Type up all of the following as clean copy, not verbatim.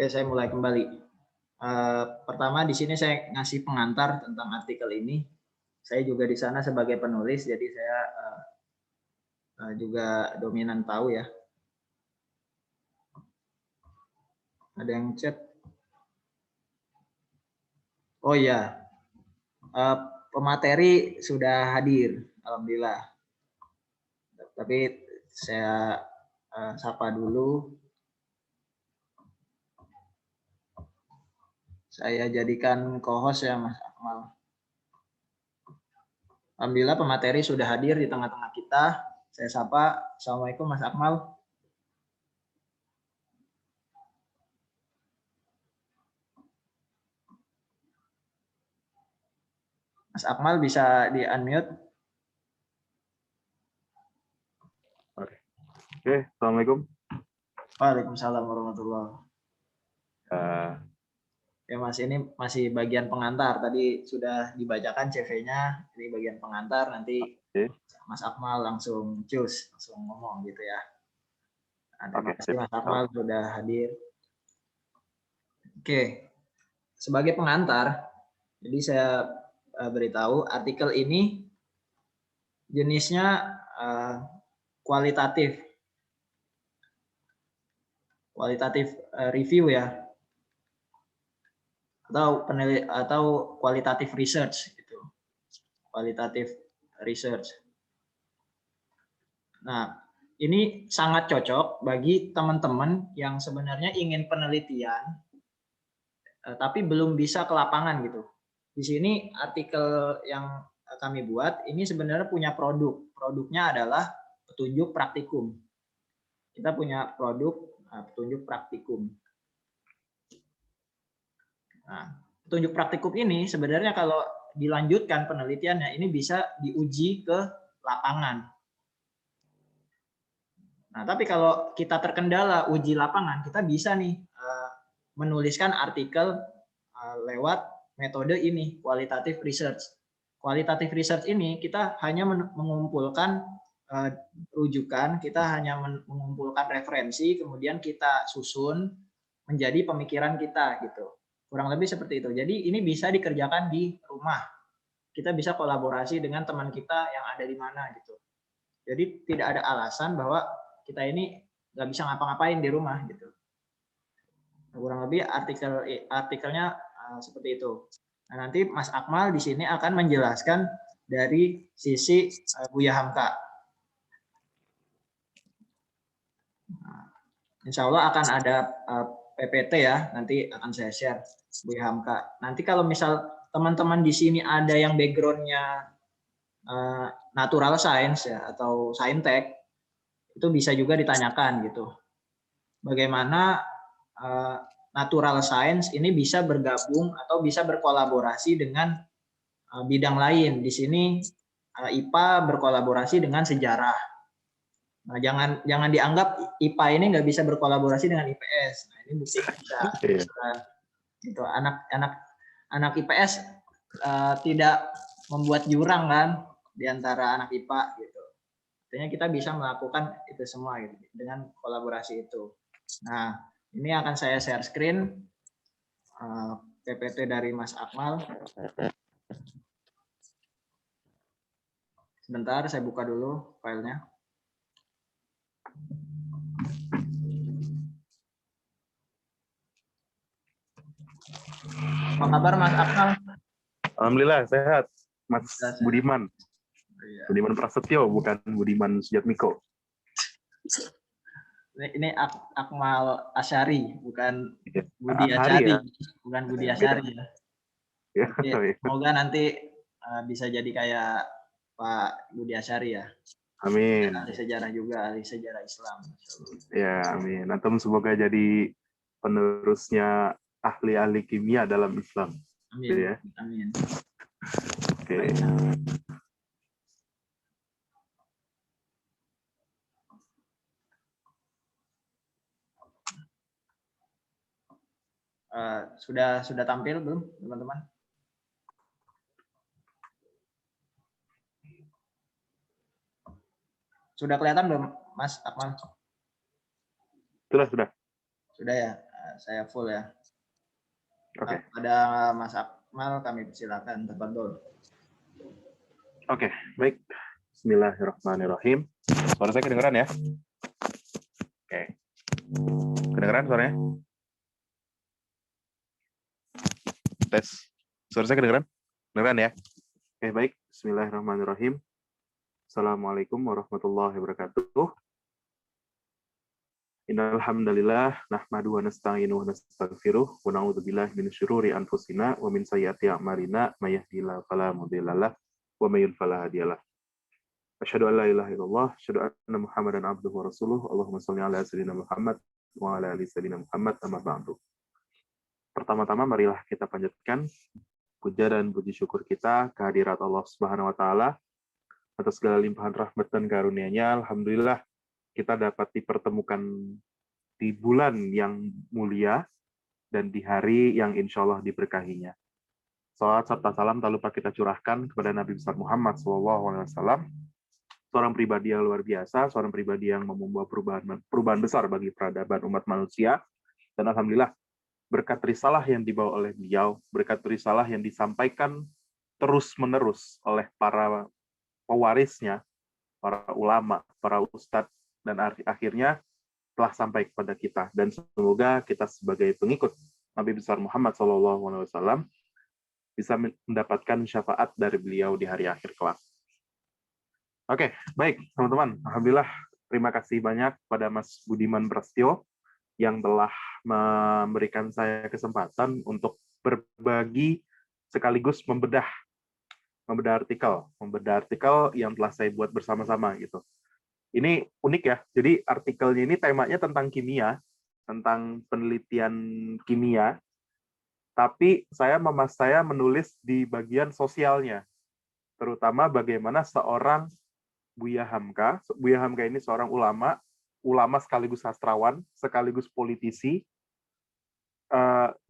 Oke, saya mulai kembali. Pertama di sini saya ngasih pengantar tentang artikel ini. Saya juga di sana sebagai penulis, jadi saya juga dominan tahu ya. Ada yang chat. Oh iya, pemateri sudah hadir, alhamdulillah. Tapi saya sapa dulu. Saya jadikan co-host ya Mas Akmal. Alhamdulillah pemateri sudah hadir di tengah-tengah kita. Saya sapa. Assalamualaikum Mas Akmal. Mas Akmal bisa di-unmute. Oke, assalamualaikum. Waalaikumsalam warahmatullahi wabarakatuh. Ya Mas, ini masih bagian pengantar. Tadi sudah dibacakan CV-nya. Ini bagian pengantar. Nanti Mas Akmal langsung ngomong gitu ya. Terima kasih Mas Akmal sudah hadir. Oke, sebagai pengantar, jadi saya beritahu artikel ini jenisnya kualitatif review ya, atau kualitatif research gitu. Kualitatif research. Nah, ini sangat cocok bagi teman-teman yang sebenarnya ingin penelitian tapi belum bisa ke lapangan gitu. Di sini artikel yang kami buat ini sebenarnya punya produk. Produknya adalah petunjuk praktikum. Kita punya produk petunjuk praktikum. Nah, petunjuk praktikum ini sebenarnya kalau dilanjutkan penelitiannya ini bisa diuji ke lapangan. Nah, tapi kalau kita terkendala uji lapangan, kita bisa nih menuliskan artikel lewat metode ini, qualitative research. Qualitative research ini kita hanya mengumpulkan rujukan, kita hanya mengumpulkan referensi, kemudian kita susun menjadi pemikiran kita gitu. Kurang lebih seperti itu. Jadi ini bisa dikerjakan di rumah. Kita bisa kolaborasi dengan teman kita yang ada di mana gitu. Jadi tidak ada alasan bahwa kita ini nggak bisa ngapa-ngapain di rumah gitu. Kurang lebih artikelnya seperti itu. Nah, nanti Mas Akmal di sini akan menjelaskan dari sisi Buya Hamka. Nah, insya Allah akan ada PPT ya, nanti akan saya share Buya Hamka. Nanti kalau misal teman-teman di sini ada yang backgroundnya natural science ya atau saintek, itu bisa juga ditanyakan gitu. Bagaimana natural science ini bisa bergabung atau bisa berkolaborasi dengan bidang lain. Di sini IPA berkolaborasi dengan sejarah. Nah, jangan dianggap IPA ini nggak bisa berkolaborasi dengan IPS. Nah, ini bukti bisa. Gitu. Anak IPS tidak membuat jurang kan di antara anak IPA gitu. Artinya kita bisa melakukan itu semua gitu, dengan kolaborasi itu. Nah, ini akan saya share screen PPT dari Mas Akmal. Sebentar, saya buka dulu filenya. Apa kabar Mas Akmal? Alhamdulillah sehat, Mas Budiman. Iya. Budiman Prasetyo, bukan Budiman Sujatmiko. Ini Akmal Asyari, bukan Ya, Budi Asyari, ya? Bukan Budi Asyari ya. Ya. Semoga nanti bisa jadi kayak Pak Budi Asyari ya. Amin. Ahli sejarah juga, ahli sejarah Islam. Ya, amin. Antum semoga jadi penerusnya ahli-ahli kimia dalam Islam. Amin. Ya. Amin. Oke. Sudah tampil belum teman-teman? Sudah kelihatan belum Mas Akmal? Sudah. Sudah ya. saya full ya. Oke. Pada Mas Akmal kami persilakan, tafadhol. Oke, baik. Bismillahirrahmanirrahim. Suara saya kedengeran ya? Oke. Kedengeran suaranya? Tes. Suara saya kedengeran? Kedengeran ya? Oke, baik. Bismillahirrahmanirrahim. Assalamualaikum warahmatullahi wabarakatuh. Innal hamdalillah nahmaduhu wa nasta'inuhu wa nastaghfiruh wa na'udzu billahi min syururi anfusina wa min sayyiati a'malina may yahdihillahu fala mudhillalah wa may yudhlil fala hadiyalah. Asyhadu an la ilaha illallah, asyhadu anna Muhammadan abduhu wa rasuluh. Allahumma shalli ala sayyidina Muhammad wa ala ali sayyidina Muhammad amma ba'du. Pertama-tama marilah kita panjatkan puja dan puji syukur kita kehadirat Allah Subhanahu wa taala atas segala limpahan rahmat dan karunia-Nya. Alhamdulillah kita dapat dipertemukan di bulan yang mulia dan di hari yang insya Allah diberkahinya. Salawat serta salam tak lupa kita curahkan kepada Nabi besar Muhammad SAW, seorang pribadi yang luar biasa, seorang pribadi yang membawa perubahan besar bagi peradaban umat manusia. Dan alhamdulillah berkat risalah yang dibawa oleh beliau, berkat risalah yang disampaikan terus-menerus oleh para pewarisnya, para ulama, para ustadz, dan akhirnya telah sampai kepada kita. Dan semoga kita sebagai pengikut Nabi besar Muhammad SAW bisa mendapatkan syafaat dari beliau di hari akhir kelak. Oke, baik teman-teman. Alhamdulillah, terima kasih banyak pada Mas Budiman Prasetyo yang telah memberikan saya kesempatan untuk berbagi sekaligus membedah artikel yang telah saya buat bersama-sama gitu. Ini unik ya. Jadi artikelnya ini temanya tentang kimia, tentang penelitian kimia. Tapi saya menulis di bagian sosialnya, terutama bagaimana seorang Buya Hamka. Buya Hamka ini seorang ulama sekaligus sastrawan, sekaligus politisi,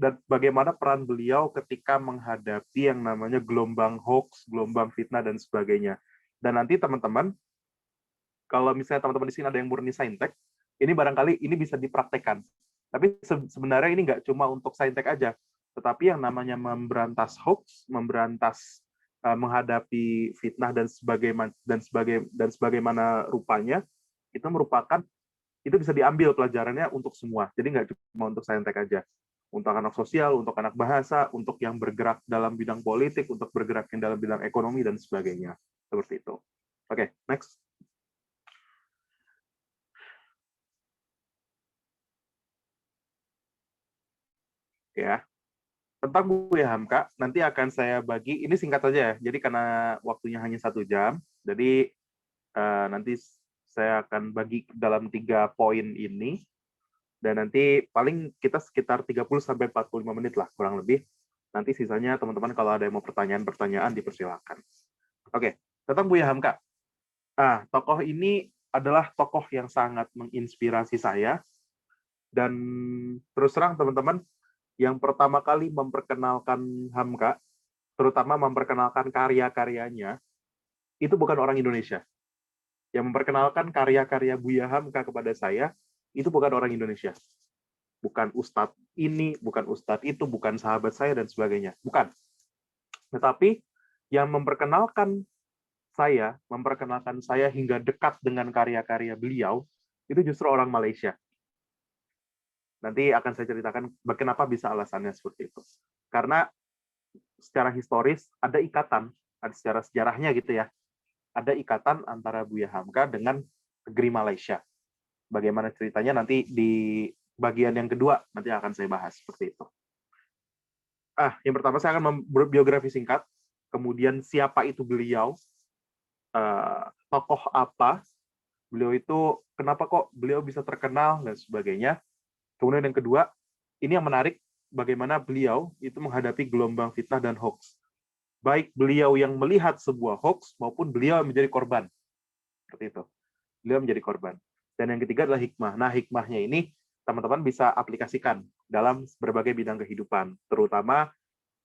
dan bagaimana peran beliau ketika menghadapi yang namanya gelombang hoax, gelombang fitnah dan sebagainya. Dan nanti teman-teman, kalau misalnya teman-teman di sini ada yang murni saintek, ini barangkali ini bisa dipraktekkan. Tapi sebenarnya ini nggak cuma untuk saintek aja, tetapi yang namanya memberantas hoax, memberantas menghadapi fitnah dan sebagaimana rupanya, itu bisa diambil pelajarannya untuk semua. Jadi nggak cuma untuk saintek aja. Untuk anak sosial, untuk anak bahasa, untuk yang bergerak dalam bidang politik, untuk bergerak dalam bidang ekonomi dan sebagainya. Seperti itu. Oke, next. Ya, tentang Buya Hamka nanti akan saya bagi, ini singkat saja ya, jadi karena waktunya hanya 1 jam, jadi nanti saya akan bagi dalam 3 poin ini, dan nanti paling kita sekitar 30-45 menit lah kurang lebih. Nanti sisanya teman-teman kalau ada yang mau pertanyaan dipersilakan. Oke, tentang Buya Hamka. Tokoh ini adalah tokoh yang sangat menginspirasi saya, dan terus terang teman-teman, yang pertama kali memperkenalkan Hamka, terutama memperkenalkan karya-karyanya, itu bukan orang Indonesia. Yang memperkenalkan karya-karya Buya Hamka kepada saya, itu bukan orang Indonesia. Bukan ustadz ini, bukan ustadz itu, bukan sahabat saya, dan sebagainya. Bukan. Tetapi yang memperkenalkan saya hingga dekat dengan karya-karya beliau, itu justru orang Malaysia. Nanti akan saya ceritakan kenapa bisa alasannya seperti itu. Karena secara historis ada ikatan, secara sejarahnya gitu ya, ada ikatan antara Buya Hamka dengan negeri Malaysia. Bagaimana ceritanya nanti di bagian yang kedua nanti akan saya bahas seperti itu. Yang pertama saya akan biografi singkat, kemudian siapa itu beliau, tokoh apa, beliau itu kenapa kok beliau bisa terkenal dan sebagainya. Kemudian yang kedua, ini yang menarik, bagaimana beliau itu menghadapi gelombang fitnah dan hoax. Baik beliau yang melihat sebuah hoax maupun beliau yang menjadi korban. Seperti itu. Beliau menjadi korban. Dan yang ketiga adalah hikmah. Nah, hikmahnya ini teman-teman bisa aplikasikan dalam berbagai bidang kehidupan. Terutama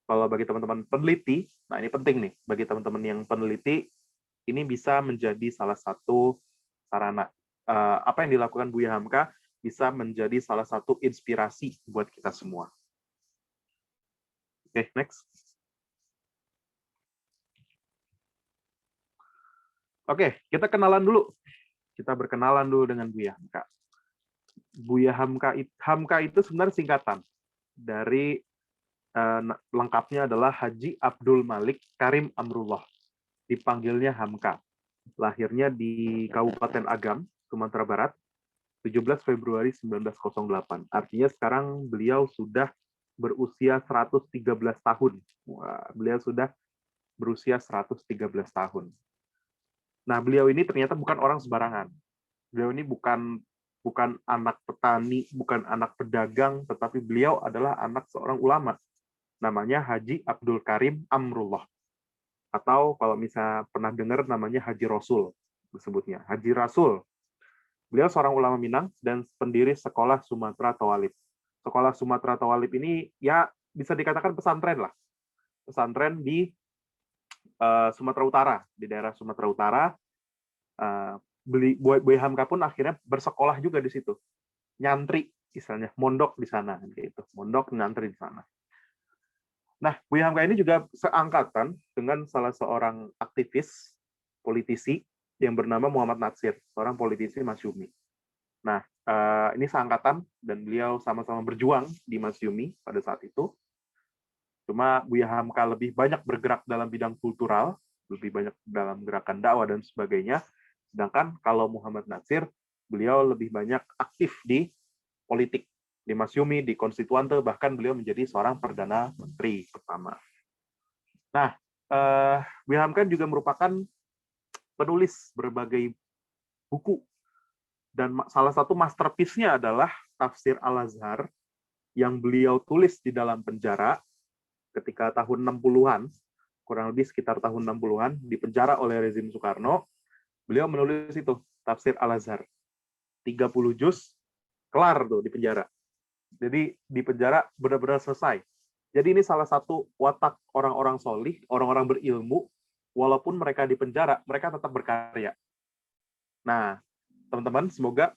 kalau bagi teman-teman peneliti, nah ini penting nih, bagi teman-teman yang peneliti, ini bisa menjadi salah satu sarana. Apa yang dilakukan Buya Hamka, bisa menjadi salah satu inspirasi buat kita semua. Oke, next. Oke, kita kenalan dulu. Kita berkenalan dulu dengan Buya Hamka. Buya Hamka itu sebenarnya singkatan dari lengkapnya adalah Haji Abdul Malik Karim Amrullah. Dipanggilnya Hamka. Lahirnya di Kabupaten Agam, Sumatera Barat, 17 Februari 1908. Artinya sekarang beliau sudah berusia 113 tahun. Wah, beliau sudah berusia 113 tahun. Nah, beliau ini ternyata bukan orang sembarangan. Beliau ini bukan anak petani, bukan anak pedagang, tetapi beliau adalah anak seorang ulama. Namanya Haji Abdul Karim Amrullah. Atau kalau misalnya pernah dengar namanya Haji Rasul, disebutnya. Haji Rasul. Beliau seorang ulama Minang dan pendiri Sekolah Sumatera Tawalib. Sekolah Sumatera Tawalib ini ya bisa dikatakan pesantren lah. Pesantren di Sumatera Utara, di daerah Sumatera Utara. Buya Hamka pun akhirnya bersekolah juga di situ. Nyantri istilahnya, mondok di sana gitu. Mondok nyantri di sana. Nah, Buya Hamka ini juga seangkatan dengan salah seorang aktivis politisi yang bernama Muhammad Natsir, seorang politisi Masyumi. Nah, ini seangkatan dan beliau sama-sama berjuang di Masyumi pada saat itu. Cuma Buya Hamka lebih banyak bergerak dalam bidang kultural, lebih banyak dalam gerakan dakwah dan sebagainya. Sedangkan kalau Muhammad Natsir, beliau lebih banyak aktif di politik, di Masyumi, di Konstituante, bahkan beliau menjadi seorang Perdana Menteri pertama. Nah, Buya Hamka juga merupakan penulis berbagai buku. Dan salah satu masterpiece-nya adalah Tafsir Al-Azhar yang beliau tulis di dalam penjara ketika tahun 60-an, kurang lebih sekitar tahun 60-an, di penjara oleh rezim Soekarno. Beliau menulis itu, Tafsir Al-Azhar. 30 juz, kelar tuh di penjara. Jadi di penjara benar-benar selesai. Jadi ini salah satu watak orang-orang solih, orang-orang berilmu, walaupun mereka di penjara, mereka tetap berkarya. Nah, teman-teman, semoga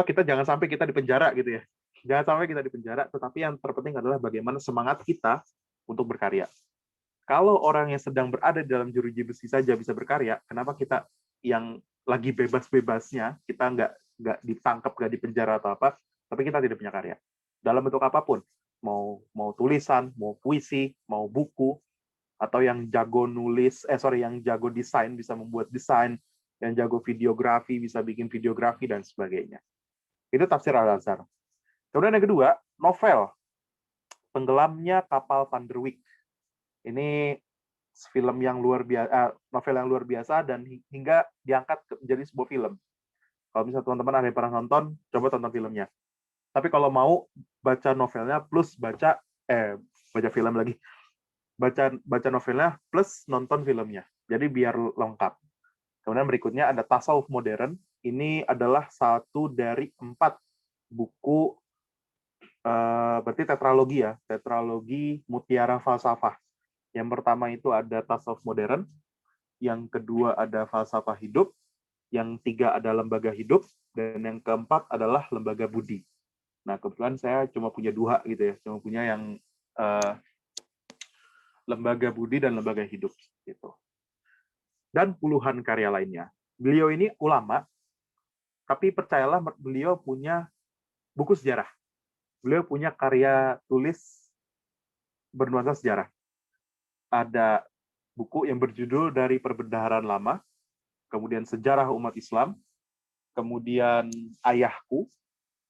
kita jangan sampai kita di penjara gitu ya. Jangan sampai kita di penjara, tetapi yang terpenting adalah bagaimana semangat kita untuk berkarya. Kalau orang yang sedang berada di dalam jeruji besi saja bisa berkarya, kenapa kita yang lagi bebas-bebasnya, kita nggak ditangkap, nggak dipenjara atau apa, tapi kita tidak punya karya. Dalam bentuk apapun, mau tulisan, mau puisi, mau buku, atau yang jago yang jago desain bisa membuat desain, yang jago videografi bisa bikin videografi dan sebagainya. Itu Tafsir Al-Azhar. Kemudian yang kedua, novel Tenggelamnya Kapal Van der Wijk. Ini film yang novel yang luar biasa dan hingga diangkat menjadi sebuah film. Kalau misalnya teman-teman ada yang pernah nonton, coba tonton filmnya. Tapi kalau mau baca novelnya plus baca film lagi. Baca novelnya plus nonton filmnya. Jadi biar lengkap. Kemudian berikutnya ada Tasawuf Modern. Ini adalah satu dari 4 buku, berarti tetralogi ya, tetralogi Mutiara Falsafah. Yang pertama itu ada Tasawuf Modern, yang kedua ada Falsafah Hidup, yang 3 ada Lembaga Hidup, dan yang keempat adalah Lembaga Budi. Nah, kebetulan saya cuma punya 2 gitu ya, cuma punya yang Lembaga Budi dan Lembaga Hidup gitu. Dan puluhan karya lainnya. Beliau ini ulama, tapi percayalah beliau punya buku sejarah. Beliau punya karya tulis bernuansa sejarah. Ada buku yang berjudul Dari Perbendaharaan Lama, kemudian Sejarah Umat Islam, kemudian Ayahku,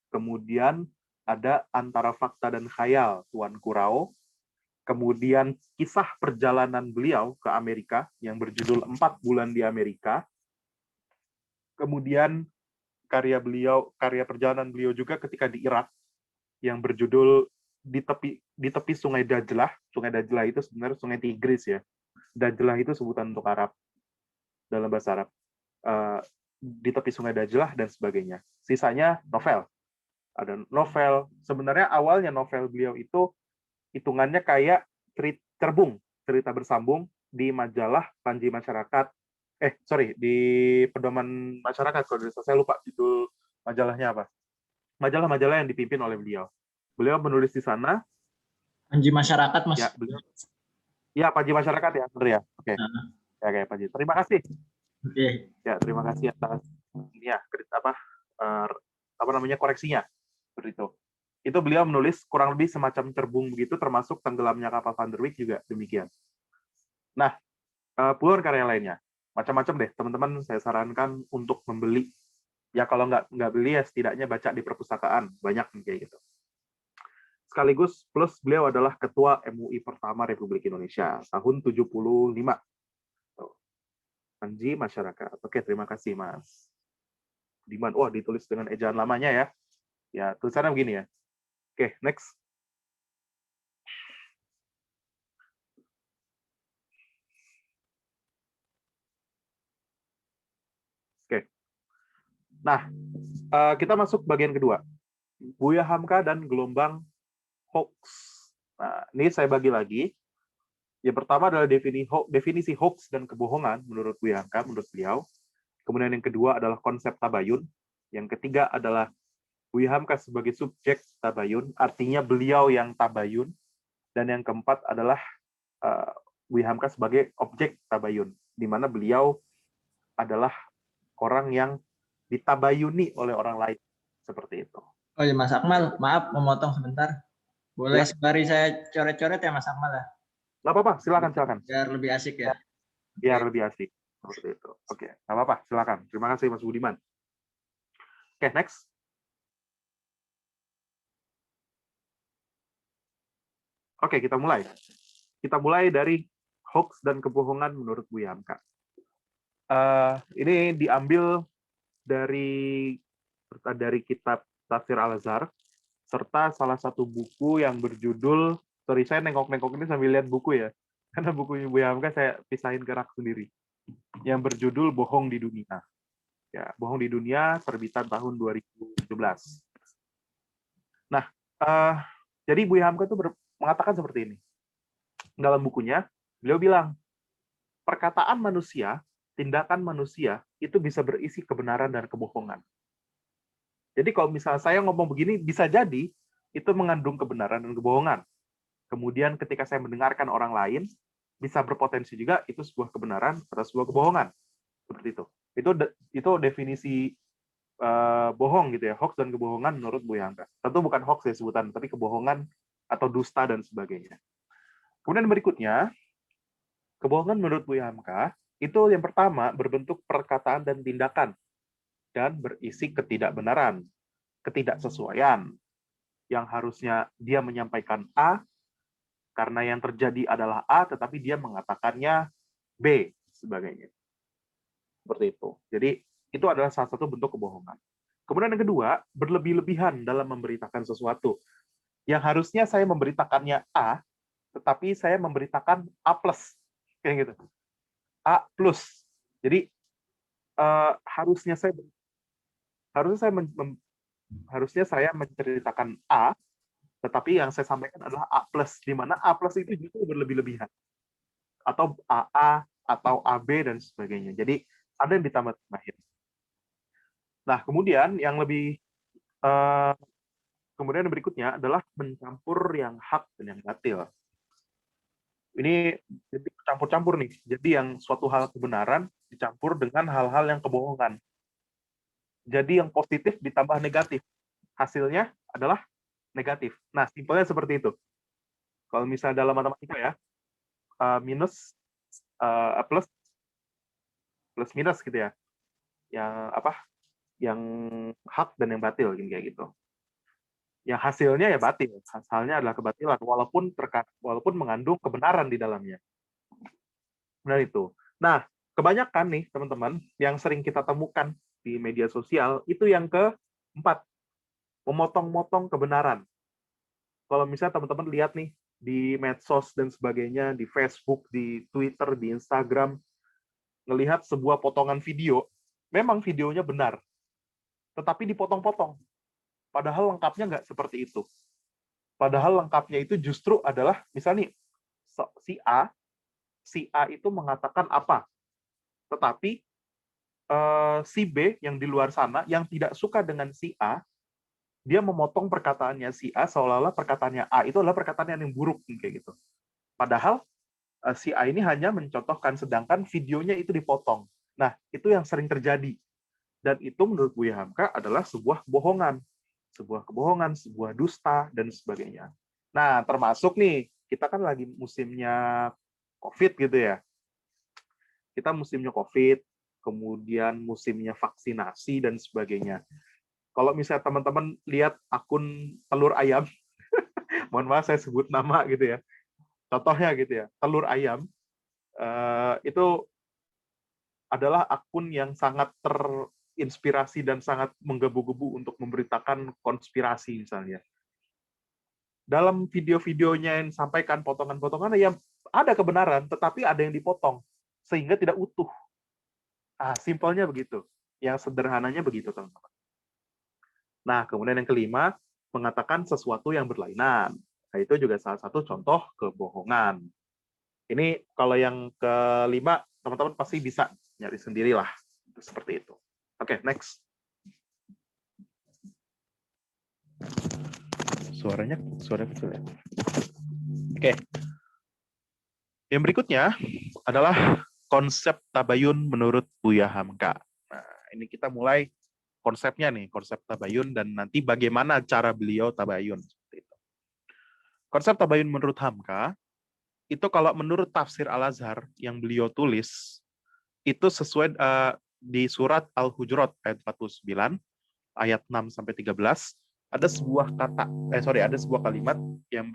kemudian ada Antara Fakta dan Khayal, Tuan Kurao, kemudian kisah perjalanan beliau ke Amerika yang berjudul 4 bulan di Amerika, kemudian karya perjalanan beliau juga ketika di Irak yang berjudul di tepi Sungai Dajlah. Sungai Dajlah itu sebenarnya Sungai Tigris ya. Dajlah itu sebutan untuk Arab dalam bahasa Arab. Di tepi Sungai Dajlah dan sebagainya. Sisanya novel. Ada novel. Sebenarnya awalnya novel beliau itu hitungannya kayak cerita bersambung di majalah Panji Masyarakat. Di Pedoman Masyarakat, kalau saya lupa judul majalahnya apa. majalah-majalah yang dipimpin oleh beliau. Beliau menulis di sana. Panji masyarakat, Mas. Ya, beliau. Ya, Panji Masyarakat ya, benar ya. Oke. Nah, Ya, kayak Panji. Terima kasih. oke. Ya, terima kasih atas ini ya, apa namanya koreksinya. Seperti itu. Itu beliau menulis kurang lebih semacam cerbung begitu, termasuk tenggelamnya kapal Van der Wijk juga demikian. Nah, puluhan karya lainnya. Macam-macam deh, teman-teman saya sarankan untuk membeli. Ya kalau nggak beli ya setidaknya baca di perpustakaan, banyak kayak gitu. Sekaligus plus beliau adalah Ketua MUI pertama Republik Indonesia tahun 75. Panji Masyarakat. Oke, terima kasih Mas Diman. Wah, ditulis dengan ejaan lamanya ya. Ya, tulisannya begini ya. Oke, next. Oke. Nah, kita masuk bagian kedua. Buya Hamka dan gelombang hoax. Nah, ini saya bagi lagi. Yang pertama adalah definisi hoax dan kebohongan menurut Buya Hamka, menurut beliau. Kemudian yang kedua adalah konsep tabayun. Yang ketiga adalah Buya Hamka sebagai subjek tabayun, artinya beliau yang tabayun. Dan yang keempat adalah Buya Hamka sebagai objek tabayun, di mana beliau adalah orang yang ditabayuni oleh orang lain. Seperti itu. Oh ya Mas Akmal, maaf memotong sebentar. Boleh Ya. sembari saya coret-coret ya Mas Akmal ya? Nggak apa-apa, silakan. Biar lebih asik ya. Biar lebih asik. Seperti itu. Oke, nggak apa-apa, silakan. Terima kasih Mas Budiman. Oke, next. Oke, kita mulai. Kita mulai dari hoax dan kebohongan menurut Buya Hamka. Ini diambil dari kitab Tafsir Al-Azhar, serta salah satu buku yang berjudul, sorry saya nengok-nengok ini sambil lihat buku ya, karena bukunya Buya Hamka saya pisahin ke rak sendiri, yang berjudul Bohong di Dunia. Ya, Bohong di Dunia, terbitan tahun 2017. Nah, jadi Buya Hamka itu mengatakan seperti ini. Dalam bukunya, beliau bilang, perkataan manusia, tindakan manusia, itu bisa berisi kebenaran dan kebohongan. Jadi kalau misalnya saya ngomong begini, bisa jadi itu mengandung kebenaran dan kebohongan. Kemudian ketika saya mendengarkan orang lain, bisa berpotensi juga itu sebuah kebenaran atau sebuah kebohongan. Seperti itu. Itu definisi bohong gitu ya, hoax dan kebohongan menurut Buya Hamka. Tentu bukan hoax ya sebutan, tapi kebohongan atau dusta dan sebagainya. Kemudian berikutnya, kebohongan menurut Buya Hamka itu yang pertama berbentuk perkataan dan tindakan dan berisi ketidakbenaran, ketidaksesuaian. Yang harusnya dia menyampaikan A karena yang terjadi adalah A tetapi dia mengatakannya B sebagainya. Seperti itu. Jadi itu adalah salah satu bentuk kebohongan. Kemudian yang kedua, berlebih-lebihan dalam memberitakan sesuatu. Yang harusnya saya memberitakannya A, tetapi saya memberitakan A+. Kayak gitu. A+. Jadi harusnya saya menceritakan A, tetapi yang saya sampaikan adalah A+, di mana A+ itu justru berlebih-lebihan. Atau AA, atau AB, dan sebagainya. Jadi ada yang ditambah-tambahin. Nah, kemudian yang kemudian berikutnya adalah mencampur yang hak dan yang batil. Ini jadi campur-campur nih. Jadi yang suatu hal kebenaran dicampur dengan hal-hal yang kebohongan. Jadi yang positif ditambah negatif. Hasilnya adalah negatif. Nah, simpelnya seperti itu. Kalau misalnya dalam matematika ya, minus plus minus gitu ya. Yang hak dan yang batil kayak gitu. Yang hasilnya ya batil. Hasilnya adalah kebatilan walaupun mengandung kebenaran di dalamnya. Benar itu. Nah, kebanyakan nih teman-teman yang sering kita temukan di media sosial itu yang keempat, memotong-motong kebenaran. Kalau misalnya teman-teman lihat nih di medsos dan sebagainya, di Facebook, di Twitter, di Instagram, ngelihat sebuah potongan video, memang videonya benar, tetapi dipotong-potong. Padahal lengkapnya nggak seperti itu. Padahal lengkapnya itu justru adalah, misalnya nih, si A itu mengatakan apa, tetapi si B yang di luar sana, yang tidak suka dengan si A, dia memotong perkataannya si A seolah-olah perkataannya A itu adalah perkataan yang buruk kayak gitu. Padahal si A ini hanya mencontohkan, sedangkan videonya itu dipotong. Nah, itu yang sering terjadi. Dan itu menurut Buya Hamka adalah sebuah kebohongan. Sebuah kebohongan, sebuah dusta, dan sebagainya. Nah, termasuk nih, kita kan lagi musimnya COVID gitu ya. Kita musimnya COVID, kemudian musimnya vaksinasi, dan sebagainya. Kalau misalnya teman-teman lihat akun telur ayam, mohon maaf saya sebut nama gitu ya, contohnya gitu ya, telur ayam, itu adalah akun yang sangat terinspirasi dan sangat menggebu-gebu untuk memberitakan konspirasi misalnya. Dalam video-videonya yang sampaikan potongan-potongan yang ada kebenaran, tetapi ada yang dipotong sehingga tidak utuh. Simpelnya begitu. Yang sederhananya begitu, teman-teman. Nah, kemudian yang kelima, mengatakan sesuatu yang berlainan. Nah, itu juga salah satu contoh kebohongan. Ini kalau yang kelima, teman-teman pasti bisa nyari sendirilah. Seperti itu. Oke, next. Suara kecil ya. Oke. Yang berikutnya adalah konsep tabayun menurut Buya Hamka. Nah, ini kita mulai konsepnya nih, konsep tabayun dan nanti bagaimana cara beliau tabayun. Seperti itu. Konsep tabayun menurut Hamka, itu kalau menurut tafsir Al-Azhar yang beliau tulis, itu sesuai di surat Al-Hujurat ayat 49, ayat 6 sampai 13, ada sebuah ada sebuah kalimat yang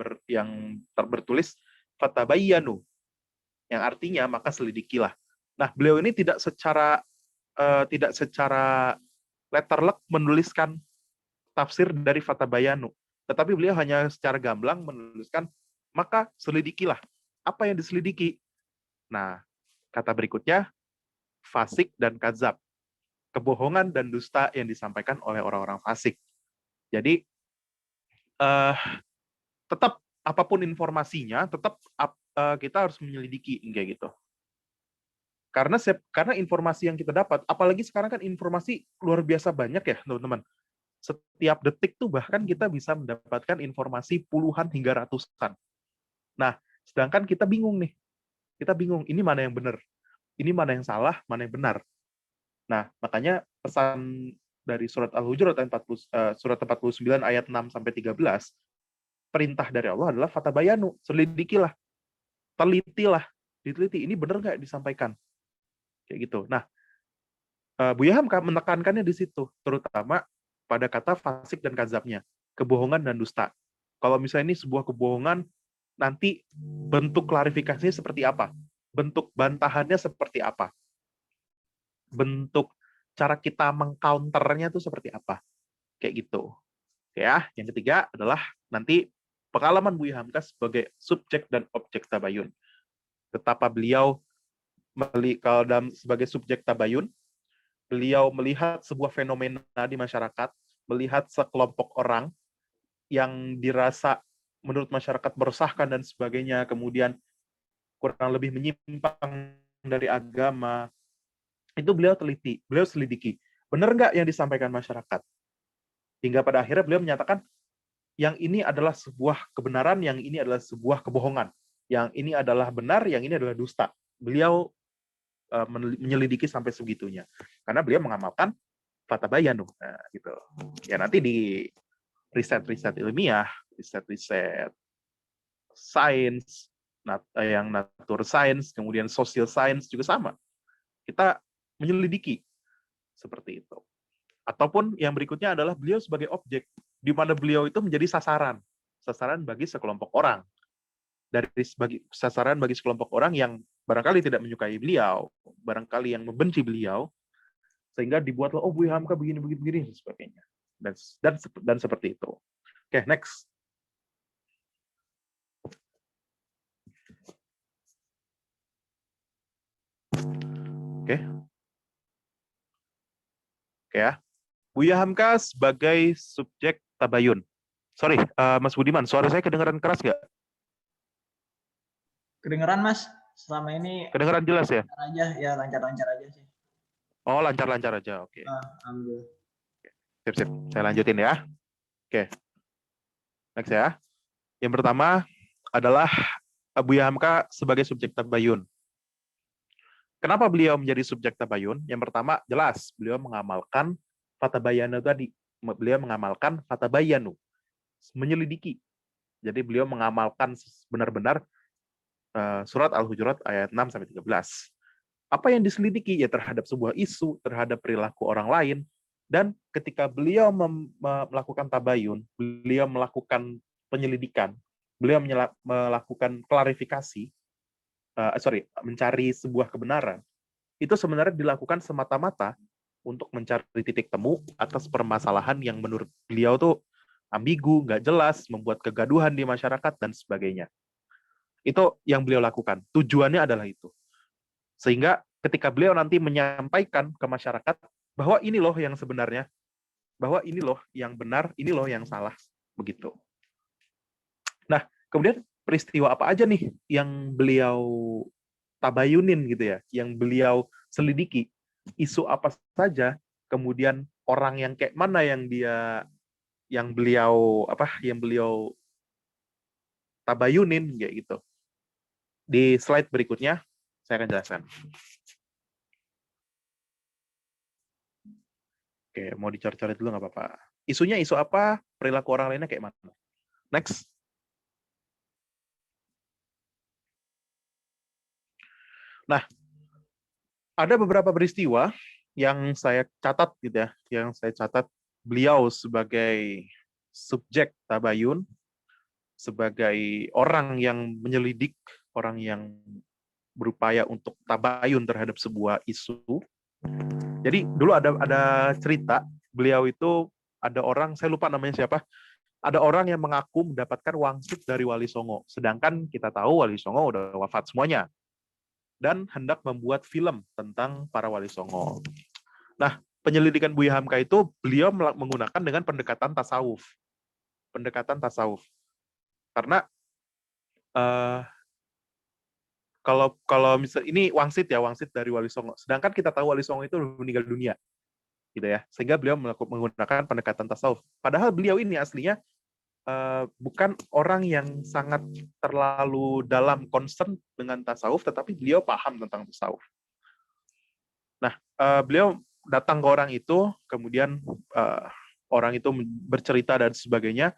bertulis fatabayyanu, yang artinya maka selidikilah. Nah, beliau ini tidak secara letterlek menuliskan tafsir dari fatabayyanu, tetapi beliau hanya secara gamblang menuliskan maka selidikilah. Apa yang diselidiki? Nah, kata berikutnya fasik dan kadzab. Kebohongan dan dusta yang disampaikan oleh orang-orang fasik. Jadi tetap apapun informasinya, tetap kita harus menyelidiki kayak gitu. Karena informasi yang kita dapat, apalagi sekarang kan informasi luar biasa banyak ya, teman-teman. Setiap detik tuh bahkan kita bisa mendapatkan informasi puluhan hingga ratusan. Nah, sedangkan kita bingung nih. Kita bingung, ini mana yang benar? Ini mana yang salah, mana yang benar? Nah, makanya pesan dari surat Al-Hujurat surat 49 ayat 6 sampai 13, perintah dari Allah adalah fatabayanu, selidikilah, telitilah, diteliti ini benar nggak disampaikan, kayak gitu. Nah, Buya Hamka menekankannya di situ, terutama pada kata fasik dan kadzabnya, kebohongan dan dusta. Kalau misalnya ini sebuah kebohongan, nanti bentuk klarifikasinya seperti apa, bentuk bantahannya seperti apa, bentuk cara kita mengcounternya itu seperti apa, kayak gitu. Ya, yang ketiga adalah nanti pengalaman Buya Hamka sebagai subjek dan objek tabayun. Betapa beliau kalau sebagai subjek tabayun, beliau melihat sebuah fenomena di masyarakat, melihat sekelompok orang yang dirasa menurut masyarakat meresahkan dan sebagainya, kemudian kurang lebih menyimpang dari agama, itu beliau teliti, beliau selidiki. Benar nggak yang disampaikan masyarakat? Hingga pada akhirnya beliau menyatakan, yang ini adalah sebuah kebenaran, yang ini adalah sebuah kebohongan. Yang ini adalah benar, yang ini adalah dusta. Beliau menyelidiki sampai segitunya. Karena beliau mengamalkan fatabayanu. Nah, gitu. Ya nanti di riset-riset ilmiah, riset-riset sains, yang nature science, kemudian social science juga sama. Kita menyelidiki seperti itu. Ataupun yang berikutnya adalah beliau sebagai objek, di mana beliau itu menjadi sasaran bagi sekelompok orang. Sasaran bagi sekelompok orang yang barangkali tidak menyukai beliau, barangkali yang membenci beliau, sehingga dibuatlah, oh Buya Hamka begini, dan sebagainya. Dan seperti itu. Oke, next. Oke, ya. Buya Hamka sebagai subjek tabayun. Sorry, Mas Budiman, suara saya kedengaran keras nggak? Kedengeran Mas, selama ini Kedengaran jelas ya? lancar aja, ya lancar-lancar aja sih. Oh, lancar-lancar aja, oke. Alhamdulillah. Sip. Saya lanjutin ya. Oke, next ya. Yang pertama adalah Buya Hamka sebagai subjek tabayun. Kenapa beliau menjadi subjek tabayun? Yang pertama, jelas beliau mengamalkan fatabayanu tadi. Beliau mengamalkan fatabayanu, menyelidiki. Jadi beliau mengamalkan benar-benar surat Al-Hujurat ayat 6 sampai 13. Apa yang diselidiki? Ya terhadap sebuah isu, terhadap perilaku orang lain, dan ketika beliau melakukan tabayun, beliau melakukan penyelidikan, beliau melakukan klarifikasi, mencari sebuah kebenaran, itu sebenarnya dilakukan semata-mata untuk mencari titik temu atas permasalahan yang menurut beliau tuh ambigu, nggak jelas, membuat kegaduhan di masyarakat, dan sebagainya. Itu yang beliau lakukan. Tujuannya adalah itu. Sehingga ketika beliau nanti menyampaikan ke masyarakat bahwa ini loh yang sebenarnya, bahwa ini loh yang benar, ini loh yang salah, begitu. Nah, kemudian peristiwa apa aja nih yang beliau tabayunin gitu ya, yang beliau selidiki, isu apa saja, kemudian orang yang kayak mana yang beliau tabayunin kayak gitu. Di slide berikutnya saya akan jelaskan. Oke, mau dicari-cari dulu nggak apa-apa. Isunya isu apa, perilaku orang lainnya kayak mana. Next. Nah, ada beberapa peristiwa yang saya catat gitu ya, yang saya catat beliau sebagai subjek tabayun, sebagai orang yang menyelidik, orang yang berupaya untuk tabayun terhadap sebuah isu. Jadi dulu ada cerita, beliau itu ada orang, saya lupa namanya siapa, ada orang yang mengaku mendapatkan wangsit dari Wali Songo, sedangkan kita tahu Wali Songo udah wafat semuanya, dan hendak membuat film tentang para Wali Songo. Nah, penyelidikan Buya Hamka itu beliau menggunakan dengan pendekatan tasawuf. Pendekatan tasawuf. Karena kalau misal ini wangsit dari Wali Songo. Sedangkan kita tahu Wali Songo itu meninggal dunia, gitu ya. Sehingga beliau menggunakan pendekatan tasawuf. Padahal beliau ini aslinya bukan orang yang sangat terlalu dalam concern dengan tasawuf, tetapi beliau paham tentang tasawuf. Nah, beliau datang ke orang itu, kemudian orang itu bercerita dan sebagainya,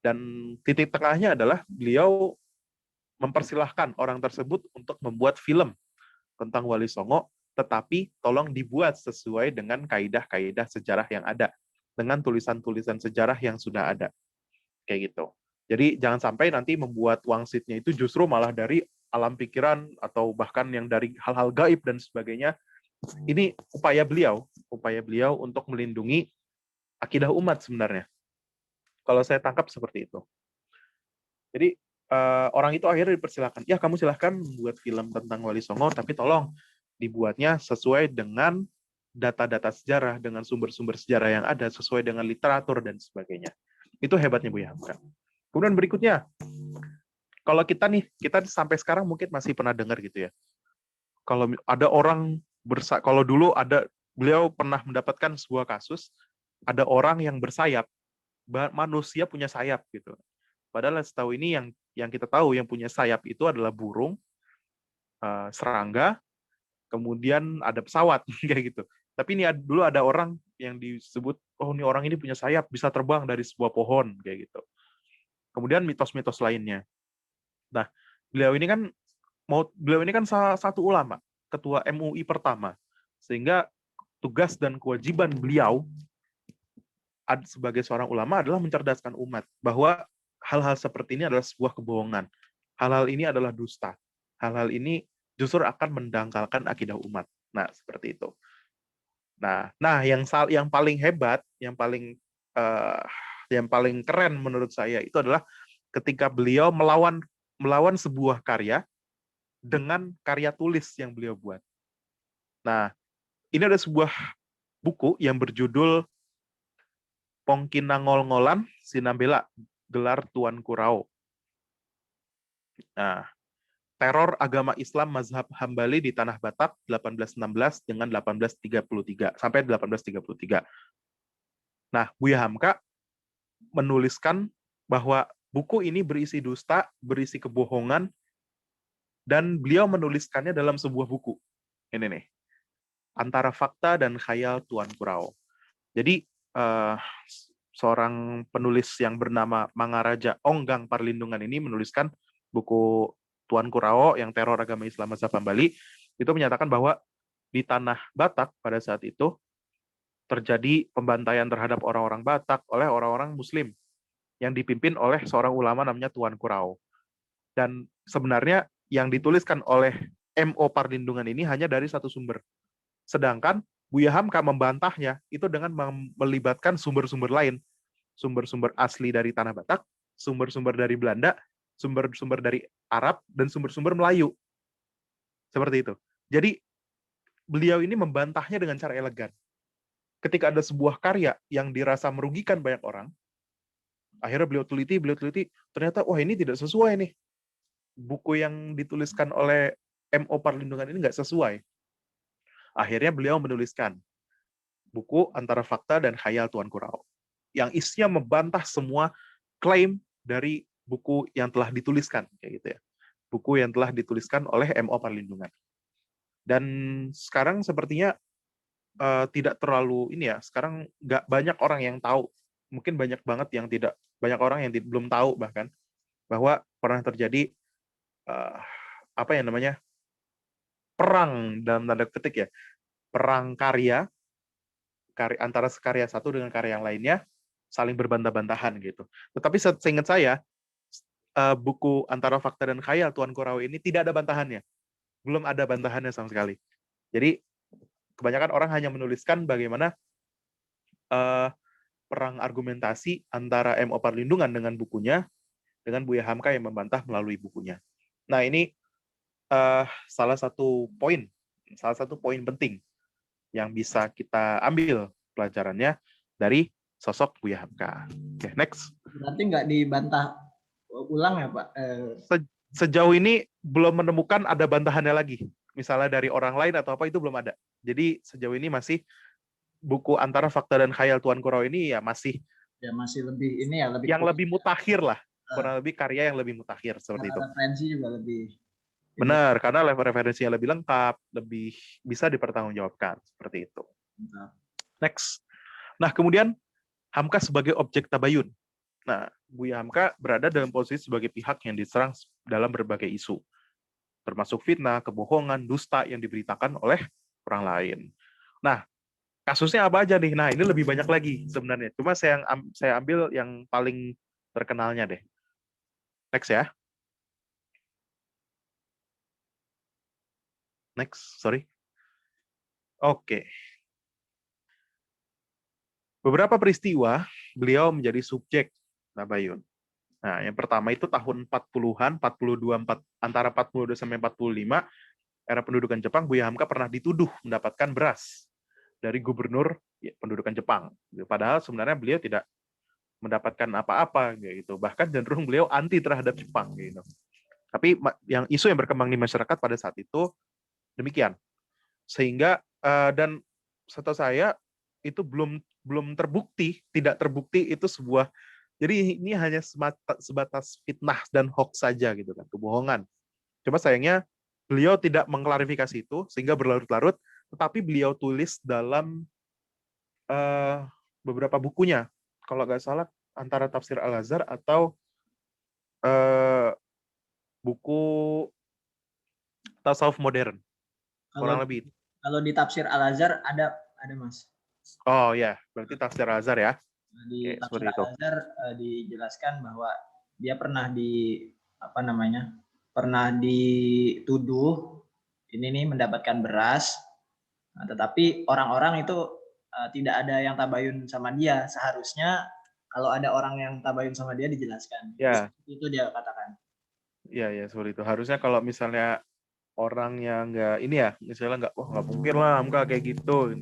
dan titik tengahnya adalah beliau mempersilahkan orang tersebut untuk membuat film tentang Wali Songo, tetapi tolong dibuat sesuai dengan kaidah-kaidah sejarah yang ada, dengan tulisan-tulisan sejarah yang sudah ada. Kayak gitu. Jadi jangan sampai nanti membuat wangsitnya itu justru malah dari alam pikiran atau bahkan yang dari hal-hal gaib dan sebagainya. Ini upaya beliau untuk melindungi akidah umat sebenarnya. Kalau saya tangkap seperti itu. Jadi orang itu akhirnya dipersilakan, ya kamu silahkan buat film tentang Wali Songo, tapi tolong dibuatnya sesuai dengan data-data sejarah, dengan sumber-sumber sejarah yang ada, sesuai dengan literatur dan sebagainya. Itu hebatnya Buya Hamka. Kemudian berikutnya, kalau kita sampai sekarang mungkin masih pernah dengar gitu ya. Kalau ada orang kalau dulu beliau pernah mendapatkan sebuah kasus, ada orang yang bersayap, manusia punya sayap gitu. Padahal setahu ini yang kita tahu yang punya sayap itu adalah burung, serangga, kemudian ada pesawat kayak gitu. Tapi ini dulu ada orang yang disebut, oh ini orang ini punya sayap, bisa terbang dari sebuah pohon kayak gitu. Kemudian mitos-mitos lainnya. Nah, beliau ini kan salah satu ulama, ketua MUI pertama, sehingga tugas dan kewajiban beliau sebagai seorang ulama adalah mencerdaskan umat bahwa hal-hal seperti ini adalah sebuah kebohongan. Hal-hal ini adalah dusta. Hal-hal ini justru akan mendangkalkan akidah umat. Nah, seperti itu. Nah, yang paling hebat, yang paling keren menurut saya itu adalah ketika beliau melawan sebuah karya dengan karya tulis yang beliau buat. Nah, ini ada sebuah buku yang berjudul Pongkinangol-ngolan Sinambela, Gelar Tuan Kurau. Nah, teror agama Islam mazhab Hambali di Tanah Batak 1816 dengan 1833 sampai 1833. Nah, Buya Hamka menuliskan bahwa buku ini berisi dusta, berisi kebohongan, dan beliau menuliskannya dalam sebuah buku. Ini nih, Antara Fakta dan Khayal Tuan Kurau. Jadi, seorang penulis yang bernama Mangaraja Onggang Parlindungan ini menuliskan buku Tuan Kurau yang teror agama Islam masa Bali, itu menyatakan bahwa di tanah Batak pada saat itu terjadi pembantaian terhadap orang-orang Batak oleh orang-orang Muslim yang dipimpin oleh seorang ulama namanya Tuan Kurau. Dan sebenarnya yang dituliskan oleh M.O. Parlindungan ini hanya dari satu sumber. Sedangkan Buya Hamka membantahnya itu dengan melibatkan sumber-sumber lain. Sumber-sumber asli dari tanah Batak, sumber-sumber dari Belanda, sumber-sumber dari Arab, dan sumber-sumber Melayu. Seperti itu. Jadi beliau ini membantahnya dengan cara elegan. Ketika ada sebuah karya yang dirasa merugikan banyak orang, akhirnya beliau teliti, ternyata wah ini tidak sesuai nih. Buku yang dituliskan oleh M.O. Parlindungan ini nggak sesuai. Akhirnya beliau menuliskan buku Antara Fakta dan Khayal Tuan Kurau, yang isinya membantah semua klaim dari buku yang telah dituliskan, kayak gitu ya. Buku yang telah dituliskan oleh M.O. Parlindungan. Dan sekarang sepertinya tidak terlalu ini ya. Sekarang nggak banyak orang yang tahu. Mungkin banyak banget yang tidak, banyak orang yang belum tahu bahkan bahwa pernah terjadi apa yang namanya perang dalam tanda ketik ya, perang karya antara karya satu dengan karya yang lainnya, saling berbantah-bantahan gitu. Tetapi seingat saya buku Antara Fakta dan Khayal Tuan Kurau ini tidak ada bantahannya, belum ada bantahannya sama sekali. Jadi kebanyakan orang hanya menuliskan bagaimana perang argumentasi antara M.O. Parlindungan dengan bukunya, dengan Buya Hamka yang membantah melalui bukunya. Nah ini salah satu poin penting yang bisa kita ambil pelajarannya dari sosok Buya Hamka. Oke, next. Berarti nggak dibantah ulang ya Pak? Sejauh ini belum menemukan ada bantahannya lagi. Misalnya dari orang lain atau apa itu belum ada. Jadi sejauh ini masih buku Antara Fakta dan Khayal Tuan Kurau ini ya masih lebih ini ya, lebih mutakhir lah. Kurang lebih karya yang lebih mutakhir seperti itu. Referensi juga lebih benar, karena level referensinya lebih lengkap, lebih bisa dipertanggungjawabkan seperti itu. Next. Nah, kemudian Hamka sebagai objek tabayun. Nah, Buya Hamka berada dalam posisi sebagai pihak yang diserang dalam berbagai isu, termasuk fitnah, kebohongan, dusta yang diberitakan oleh orang lain. Nah, kasusnya apa aja nih? Nah, ini lebih banyak lagi sebenarnya. Cuma saya ambil yang paling terkenalnya deh. Next ya. Next, sorry. Oke. Beberapa peristiwa beliau menjadi subjek tabayun. Nah, yang pertama itu tahun 40-an, 42, antara 42 sampai 45, era pendudukan Jepang, Buya Hamka pernah dituduh mendapatkan beras dari gubernur pendudukan Jepang. Padahal sebenarnya beliau tidak mendapatkan apa-apa gitu. Bahkan cenderung beliau anti terhadap Jepang gitu. Tapi yang isu yang berkembang di masyarakat pada saat itu demikian. Sehingga dan setahu saya itu belum terbukti, tidak terbukti itu sebuah, jadi ini hanya sebatas fitnah dan hoax saja gitu kan, kebohongan. Cuma sayangnya beliau tidak mengklarifikasi itu sehingga berlarut-larut, tetapi beliau tulis dalam beberapa bukunya, kalau nggak salah antara Tafsir Al-Azhar atau buku Tasawuf Modern, kurang lebih. Kalau di Tafsir Al-Azhar ada Mas. Oh ya, berarti Tafsir Al-Azhar ya. Di Tafsir Al-Azhar dijelaskan bahwa dia pernah pernah dituduh ini nih mendapatkan beras, tetapi orang-orang itu tidak ada yang tabayun sama dia. Seharusnya kalau ada orang yang tabayun sama dia dijelaskan. Ya. Itu dia katakan. Iya, seperti itu. Harusnya kalau misalnya orang yang nggak ini ya, misalnya nggak mungkin lah Hamka kayak gitu.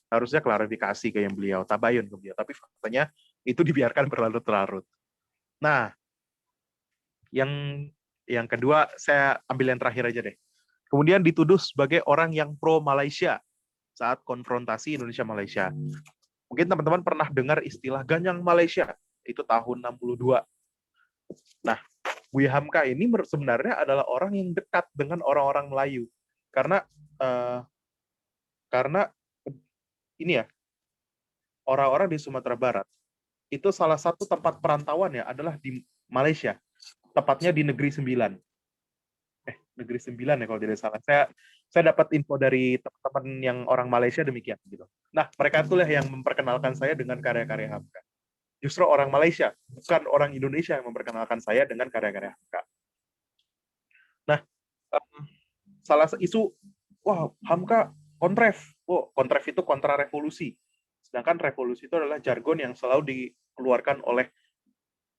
Harusnya klarifikasi ke yang beliau, tabayun ke beliau. Tapi faktanya itu dibiarkan berlarut-larut. Nah, yang kedua saya ambil yang terakhir aja deh. Kemudian dituduh sebagai orang yang pro Malaysia saat konfrontasi Indonesia-Malaysia. Mungkin teman-teman pernah dengar istilah Ganyang Malaysia. itu tahun 62. Nah, Buya Hamka ini sebenarnya adalah orang yang dekat dengan orang-orang Melayu. Karena karena ini ya, orang-orang di Sumatera Barat itu salah satu tempat perantauan ya adalah di Malaysia, tepatnya di Negeri Sembilan. Negeri Sembilan ya kalau tidak salah. Saya dapat info dari teman-teman yang orang Malaysia demikian gitu. Nah, mereka itulah yang memperkenalkan saya dengan karya-karya Hamka. Justru orang Malaysia, bukan orang Indonesia yang memperkenalkan saya dengan karya-karya Hamka. Nah, salah isu, wah Hamka kontref. Oh, kontref itu kontra revolusi. Sedangkan revolusi itu adalah jargon yang selalu dikeluarkan oleh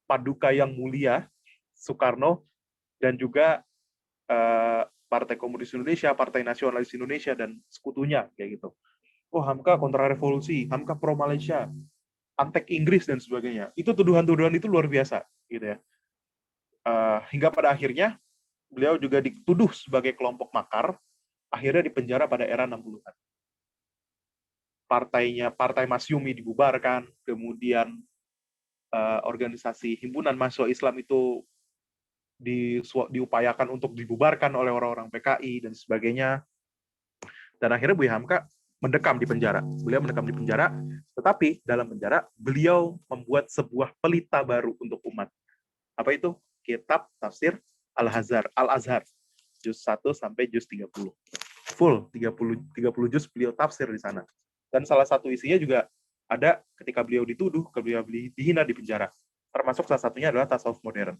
Paduka yang Mulia, Soekarno, dan juga Partai Komunis Indonesia, Partai Nasionalis Indonesia, dan sekutunya, kayak gitu. Oh, Hamka kontra revolusi, Hamka pro Malaysia, antek Inggris, dan sebagainya. Itu tuduhan-tuduhan itu luar biasa, gitu ya. Hingga pada akhirnya, beliau juga dituduh sebagai kelompok makar, akhirnya dipenjara pada era 60-an. Partai Masyumi dibubarkan, kemudian organisasi himpunan mahasiswa Islam itu diupayakan untuk dibubarkan oleh orang-orang PKI dan sebagainya. Dan akhirnya Buya Hamka mendekam di penjara. Beliau mendekam di penjara, tetapi dalam penjara beliau membuat sebuah pelita baru untuk umat. Apa itu? Kitab Tafsir Al-Azhar. Juz 1 sampai juz 30. Full 30 juz beliau tafsir di sana. Dan salah satu isinya juga ada ketika beliau dituduh, beliau dihina di penjara. Termasuk salah satunya adalah tasawuf modern.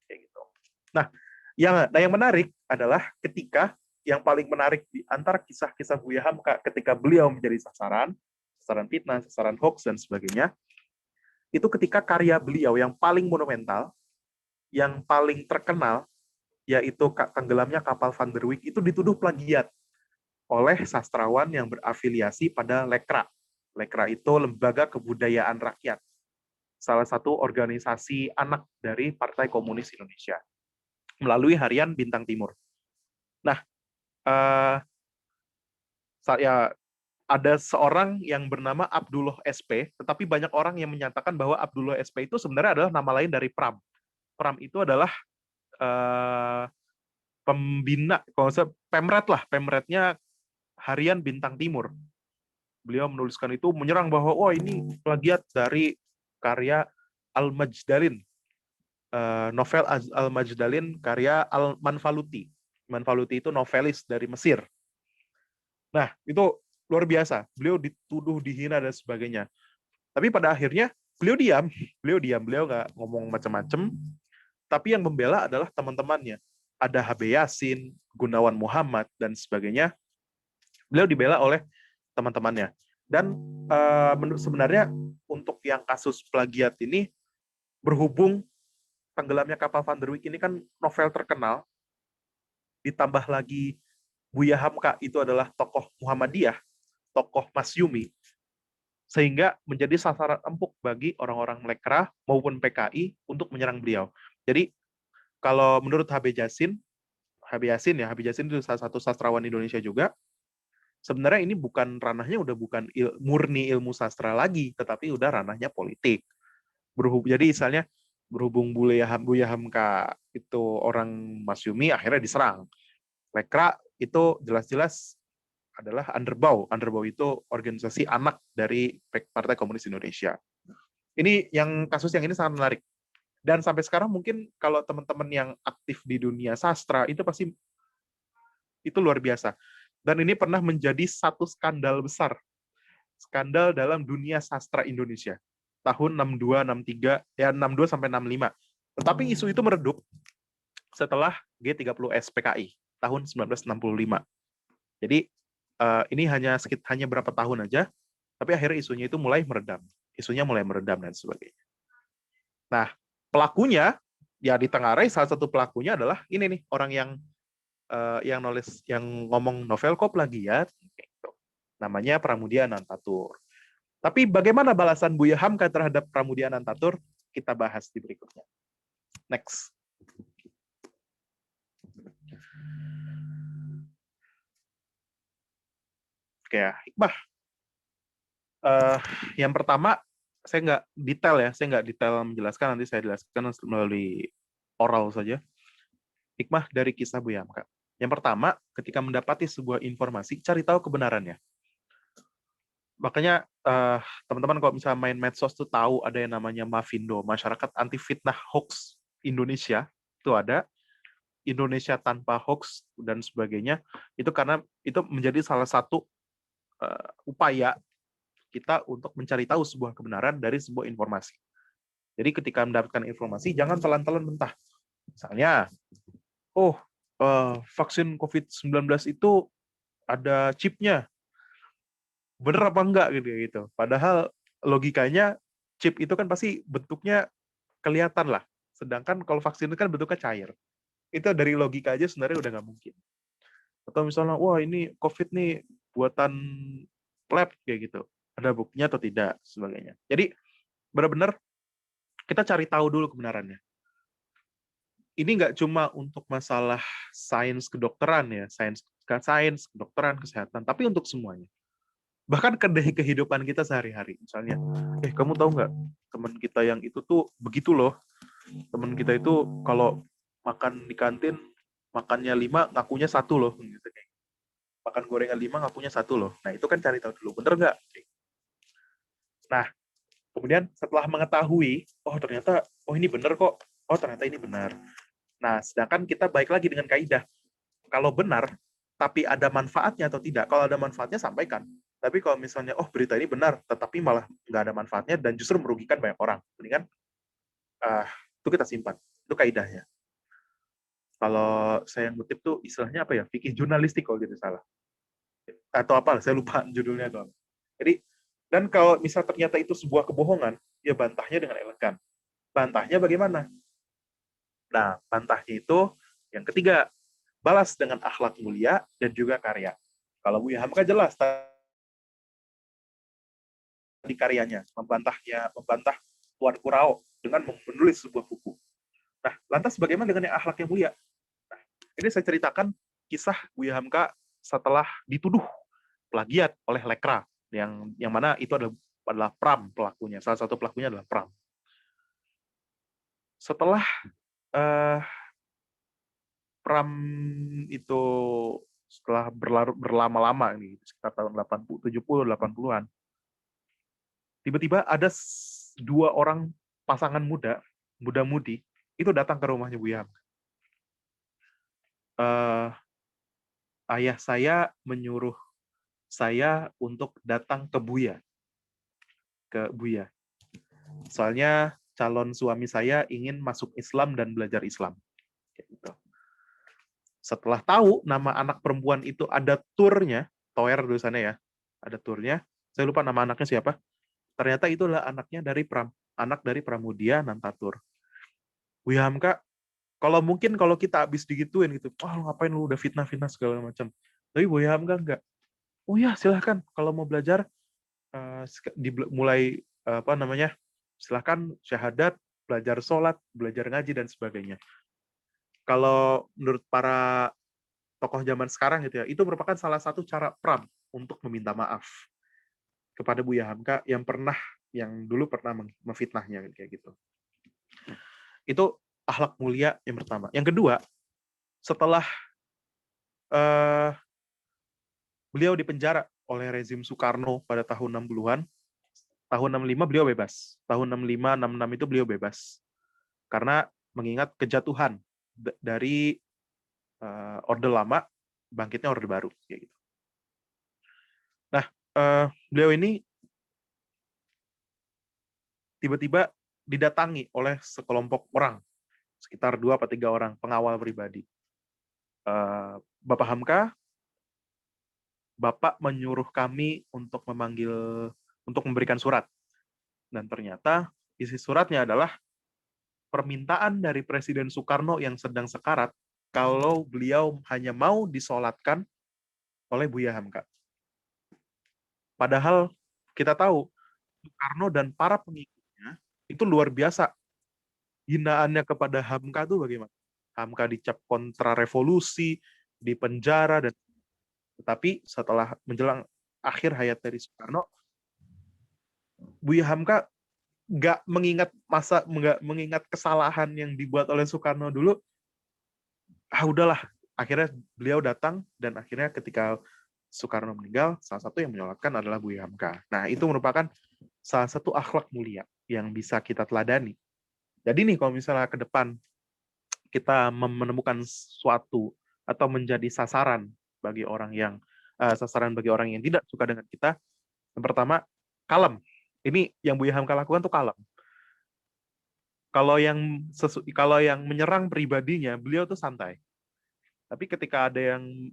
Kayak gitu. Nah, yang menarik adalah ketika yang paling menarik di antara kisah-kisah Buya Hamka ketika beliau menjadi sasaran fitnah, sasaran hoax, dan sebagainya, itu ketika karya beliau yang paling monumental, yang paling terkenal, yaitu tenggelamnya kapal Van der Wijk, itu dituduh plagiat oleh sastrawan yang berafiliasi pada Lekra. Lekra itu Lembaga Kebudayaan Rakyat, salah satu organisasi anak dari Partai Komunis Indonesia, melalui harian Bintang Timur. Nah, saya ada seorang yang bernama Abdullah SP, tetapi banyak orang yang menyatakan bahwa Abdullah SP itu sebenarnya adalah nama lain dari Pram. Pram itu adalah pembina, kalau saya pemretnya harian Bintang Timur. Beliau menuliskan itu menyerang bahwa ini plagiat dari karya Al-Majdalin, novel Al-Majdalin karya Al-Manfaluti. Manfaluti itu novelis dari Mesir. Nah, itu luar biasa. Beliau dituduh, dihina, dan sebagainya. Tapi pada akhirnya beliau diam, beliau nggak ngomong macam-macam. Tapi yang membela adalah teman-temannya. Ada HB Yasin, Gunawan Muhammad, dan sebagainya. Beliau dibela oleh teman-temannya. Dan sebenarnya untuk yang kasus plagiat ini, berhubung tenggelamnya kapal Van der Wijk ini kan novel terkenal, ditambah lagi Buya Hamka itu adalah tokoh Muhammadiyah, tokoh Masyumi, sehingga menjadi sasaran empuk bagi orang-orang Lekra maupun PKI untuk menyerang beliau. Jadi kalau menurut HB Yasin itu salah satu sastrawan Indonesia juga, sebenarnya ini bukan ranahnya, udah bukan murni ilmu sastra lagi, tetapi udah ranahnya politik. Jadi misalnya berhubung Buya Hamka itu orang Masyumi, akhirnya diserang. Lekra itu jelas-jelas adalah Underbau. Underbau itu organisasi anak dari Partai Komunis Indonesia. Ini kasus yang ini sangat menarik. Dan sampai sekarang mungkin kalau teman-teman yang aktif di dunia sastra itu pasti itu luar biasa. Dan ini pernah menjadi satu skandal besar. Skandal dalam dunia sastra Indonesia. Tahun 62, 63, 62 sampai 65. Tetapi isu itu meredup setelah G30S PKI tahun 1965. Jadi ini hanya berapa tahun aja, tapi akhirnya isunya itu mulai meredam. Dan sebagainya. Nah, pelakunya ya ditengarai, salah satu pelakunya adalah ini nih, orang yang nulis, yang ngomong novel kok plagiat, gitu. Namanya Pramudia Anantatur. Tapi bagaimana balasan Buya Hamka terhadap Pramudia Anantatur? Kita bahas di berikutnya. Next. Oke, hikmah. Yang pertama, saya nggak detail ya, saya nggak detail menjelaskan, nanti saya jelaskan melalui oral saja. Hikmah dari kisah Buya Hamka. Yang pertama, ketika mendapati sebuah informasi, cari tahu kebenarannya. Makanya teman-teman kalau misalnya main medsos tuh tahu ada yang namanya Mavindo, Masyarakat Anti Fitnah Hoax Indonesia, itu ada Indonesia Tanpa Hoax dan sebagainya. Itu karena itu menjadi salah satu upaya kita untuk mencari tahu sebuah kebenaran dari sebuah informasi. Jadi ketika mendapatkan informasi, jangan telan-telan mentah. Misalnya, vaksin COVID-19 itu ada chipnya. Bener apa enggak gitu. Padahal logikanya chip itu kan pasti bentuknya kelihatan lah. Sedangkan kalau vaksin itu kan bentuknya cair. Itu dari logika aja sebenarnya udah nggak mungkin. Atau misalnya, wah ini COVID nih buatan lab kayak gitu. Ada buktinya atau tidak, sebagainya. Jadi benar-benar kita cari tahu dulu kebenarannya. Ini nggak cuma untuk masalah sains kedokteran ya, sains kedokteran, kesehatan, tapi untuk semuanya. Bahkan ke kehidupan kita sehari-hari. Misalnya, kamu tahu nggak, teman kita yang itu tuh begitu loh. Teman kita itu kalau makan di kantin, makannya 5, ngakunya 1 loh. Gitu. Makan gorengan 5, ngakunya 1 loh. Nah, itu kan cari tahu dulu. Bener nggak? Nah, kemudian setelah mengetahui, ternyata, ini bener kok. Ternyata ini benar. Nah, sedangkan kita baik lagi dengan kaidah. Kalau benar, tapi ada manfaatnya atau tidak. Kalau ada manfaatnya, sampaikan. Tapi kalau misalnya, berita ini benar, tetapi malah nggak ada manfaatnya dan justru merugikan banyak orang. Mendingan, itu kita simpan. Itu kaidahnya. Kalau saya ngutip tuh istilahnya apa ya? Fikih jurnalistik kalau tidak salah. Atau apa, saya lupa judulnya itu. Jadi, dan kalau misal ternyata itu sebuah kebohongan, ya bantahnya dengan elegan. Bantahnya bagaimana? Nah, bantahnya itu yang ketiga, balas dengan akhlak mulia dan juga karya. Kalau Buya Hamka jelas di karyanya, membantah Tuan Kurao dengan menulis sebuah buku. Nah, lantas bagaimana dengan yang akhlak yang mulia? Nah, ini saya ceritakan kisah Buya Hamka setelah dituduh plagiat oleh Lekra, yang mana itu adalah Pram pelakunya. Salah satu pelakunya adalah Pram. Setelah Pram itu setelah berlama-lama nih, sekitar tahun 70, 80-an, tiba-tiba ada 2 orang pasangan muda-mudi, itu datang ke rumahnya Buya Hamka. Ayah saya menyuruh saya untuk datang ke Buya. Soalnya calon suami saya ingin masuk Islam dan belajar Islam. Gitu. Setelah tahu nama anak perempuan itu ada turnya, Toer tulisannya ya, ada turnya, saya lupa nama anaknya siapa, ternyata itulah anaknya dari anak dari Pramudia Nantatur. Buya Hamka, kalau kita habis digituin gitu, ngapain lu udah fitnah segala macam. Tapi Buya Hamka enggak. Oh ya, silahkan kalau mau belajar mulai silahkan syahadat, belajar sholat, belajar ngaji dan sebagainya. Kalau menurut para tokoh zaman sekarang gitu ya, itu merupakan salah satu cara Pram untuk meminta maaf kepada Buya Hamka yang dulu pernah memfitnahnya kayak gitu. Itu akhlak mulia yang pertama. Yang kedua, setelah beliau dipenjara oleh rezim Soekarno pada tahun 60-an, tahun 65 beliau bebas. Tahun 65, 66 itu beliau bebas. Karena mengingat kejatuhan dari Orde Lama, bangkitnya Orde Baru. Kayak gitu. Nah, beliau ini tiba-tiba didatangi oleh sekelompok orang, sekitar 2 atau 3 orang, pengawal pribadi. Bapak Hamka, Bapak menyuruh kami untuk memberikan surat. Dan ternyata isi suratnya adalah permintaan dari Presiden Soekarno yang sedang sekarat kalau beliau hanya mau disolatkan oleh Buya Hamka. Padahal kita tahu Soekarno dan para pengikutnya itu luar biasa. Hinaannya kepada Hamka itu bagaimana? Hamka dicap kontra revolusi, dipenjara, tetapi setelah menjelang akhir hayat dari Soekarno, Buya Hamka nggak mengingat kesalahan yang dibuat oleh Soekarno dulu. Udahlah, akhirnya beliau datang, dan akhirnya ketika Soekarno meninggal, salah satu yang menyolatkan adalah Buya Hamka. Nah, itu merupakan salah satu akhlak mulia yang bisa kita teladani. Jadi nih, kalau misalnya ke depan kita menemukan suatu atau menjadi sasaran bagi orang yang tidak suka dengan kita, yang pertama, kalem. Ini yang Buya Hamka lakukan tuh kalem. Kalau yang menyerang pribadinya, beliau tuh santai. Tapi ketika ada yang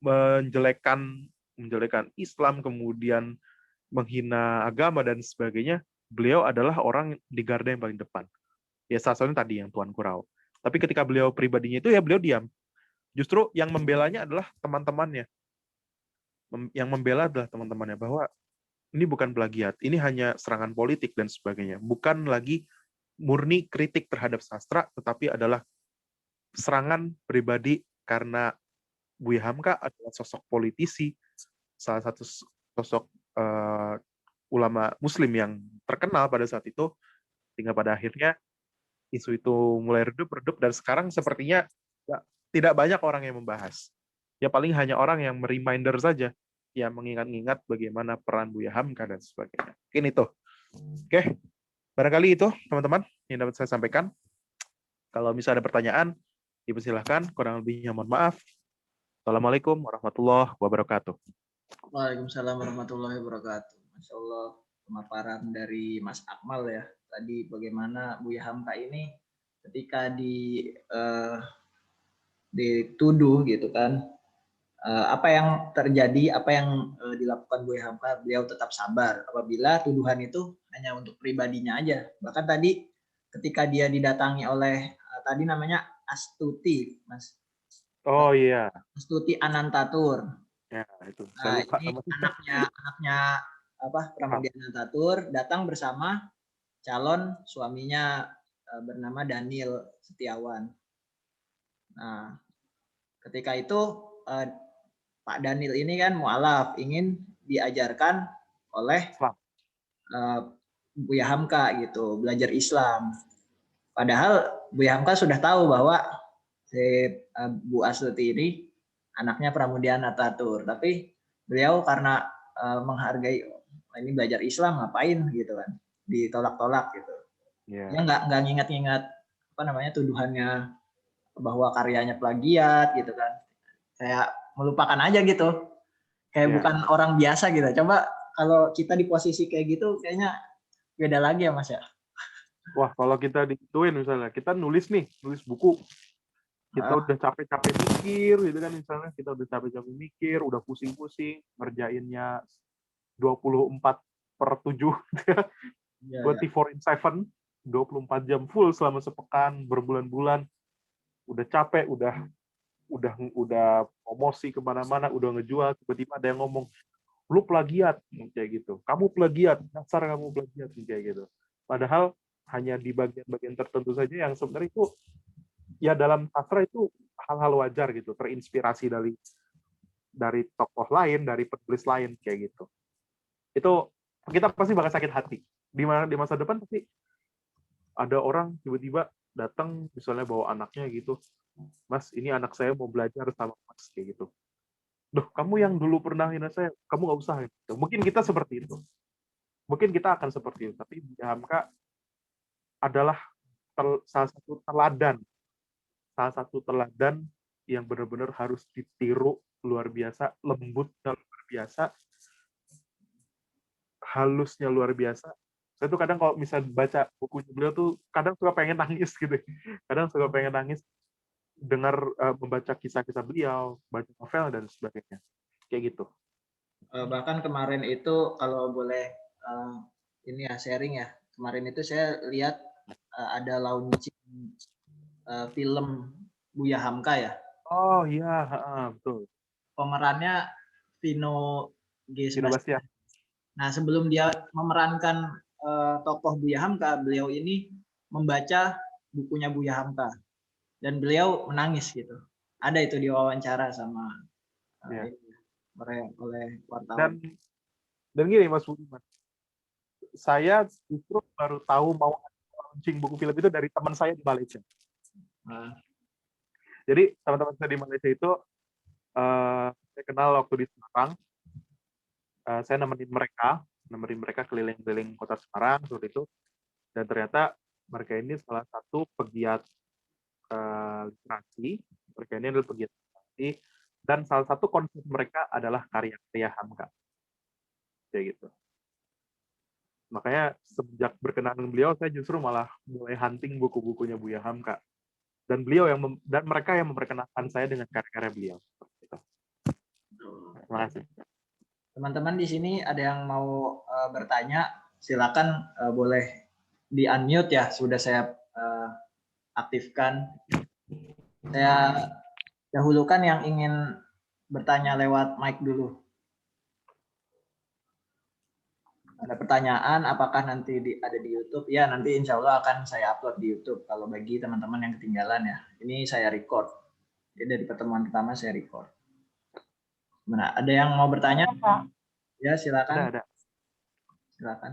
menjelekkan Islam, kemudian menghina agama dan sebagainya, beliau adalah orang di garda yang paling depan. Ya, salah satunya tadi yang Tuan Kurau. Tapi ketika beliau pribadinya itu, ya beliau diam. Justru yang membelanya adalah teman-temannya. Yang membela adalah teman-temannya, bahwa ini bukan plagiat, ini hanya serangan politik dan sebagainya. Bukan lagi murni kritik terhadap sastra, tetapi adalah serangan pribadi, karena Buya Hamka adalah sosok politisi, salah satu sosok ulama Muslim yang terkenal pada saat itu, sehingga pada akhirnya isu itu mulai redup, dan sekarang sepertinya tidak banyak orang yang membahas. Ya paling hanya orang yang mereminder saja, yang mengingat-ingat bagaimana peran Buya Hamka dan sebagainya. Mungkin itu. Oke, barangkali itu teman-teman yang dapat saya sampaikan. Kalau misalnya ada pertanyaan, dipersilahkan. Kurang lebihnya mohon maaf. Assalamualaikum warahmatullahi wabarakatuh. Waalaikumsalam warahmatullahi wabarakatuh. Masya Allah, pemaparan dari Mas Akmal ya. Tadi bagaimana Buya Hamka ini ketika dituduh gitu kan, apa yang terjadi, apa yang dilakukan Buya Hamka, beliau tetap sabar apabila tuduhan itu hanya untuk pribadinya aja. Bahkan tadi ketika dia didatangi oleh tadi namanya Astuti, Mas. Oh iya. Astuti Anantatur. Ya, itu. Saya lupa Ini namanya. anaknya Pramudia Anantatur datang bersama calon suaminya bernama Daniel Setiawan. Nah, ketika itu Pak Daniel ini kan mualaf, ingin diajarkan oleh Buya Hamka gitu, belajar Islam. Padahal Buya Hamka sudah tahu bahwa si Bu Astuti ini anaknya Pramudia Anantatur, tapi beliau karena menghargai ini belajar Islam ngapain gitu kan, ditolak-tolak gitu. Dia nggak ngingat-ngingat apa namanya tuduhannya bahwa karyanya plagiat gitu kan, kayak melupakan aja gitu, kayak bukan orang biasa gitu. Coba kalau kita di posisi kayak gitu kayaknya beda lagi ya Mas ya. Wah, kalau kita digituin misalnya, kita nulis buku, kita udah capek-capek mikir gitu kan, misalnya kita udah capek-capek mikir, udah pusing-pusing ngerjainnya 24/7 24/7, 24 jam full selama sepekan, berbulan-bulan, udah capek, udah promosi kemana-mana, udah ngejual, tiba-tiba ada yang ngomong, lu plagiat, kayak gitu. Kamu plagiat, dasar kamu plagiat, kayak gitu. Padahal hanya di bagian-bagian tertentu saja yang sebenarnya itu, ya dalam sastra itu hal-hal wajar gitu, terinspirasi dari tokoh lain, dari penulis lain, kayak gitu. Itu kita pasti bakal sakit hati. Di masa depan pasti ada orang tiba-tiba datang, misalnya bawa anaknya gitu, Mas, ini anak saya mau belajar sama Mas, kayak gitu. Duh, kamu yang dulu pernah hina saya, kamu nggak usah. Gitu. Mungkin kita seperti itu. Mungkin kita akan seperti itu. Tapi Buya Hamka adalah salah satu teladan yang benar-benar harus ditiru, luar biasa, lembutnya luar biasa, halusnya luar biasa. Saya tuh kadang kalau misal baca bukunya beliau tuh kadang suka pengen nangis gitu. Kadang suka pengen nangis dengar membaca kisah-kisah beliau, baca novel dan sebagainya. Kayak gitu. Bahkan kemarin itu kalau boleh ini ya sharing ya. Kemarin itu saya lihat ada launching film Buya Hamka ya. Oh iya, betul. Pemerannya Vino G. Sebastian. Nah, sebelum dia memerankan tokoh Buya Hamka, beliau ini membaca bukunya Buya Hamka dan beliau menangis gitu. Ada itu diwawancara sama oleh wartawan. Dan gini Mas Budiman, saya justru baru tahu mau launching buku film itu dari teman saya di Malaysia. Jadi teman-teman saya di Malaysia itu saya kenal waktu di Semarang. Saya nemenin mereka keliling-keliling kota Semarang seperti itu. Dan ternyata mereka ini salah satu pegiat literasi. Mereka ini adalah pegiat literasi. Dan salah satu konsep mereka adalah karya-karya Hamka. Kayak gitu. Makanya sejak berkenalan dengan beliau, saya justru malah mulai hunting buku-bukunya Buya Hamka. Dan beliau dan mereka yang memperkenalkan saya dengan karya-karya beliau. Terima kasih. Teman-teman di sini ada yang mau bertanya, silakan boleh di unmute ya. Sudah saya aktifkan. Saya dahulukan yang ingin bertanya lewat mic dulu. Ada pertanyaan, apakah nanti ada di YouTube? Ya, nanti insya Allah akan saya upload di YouTube. Kalau bagi teman-teman yang ketinggalan ya, ini saya record. Jadi dari pertemuan pertama saya record. Mana? Ada yang mau bertanya? Ya, silakan. Ada. Silakan.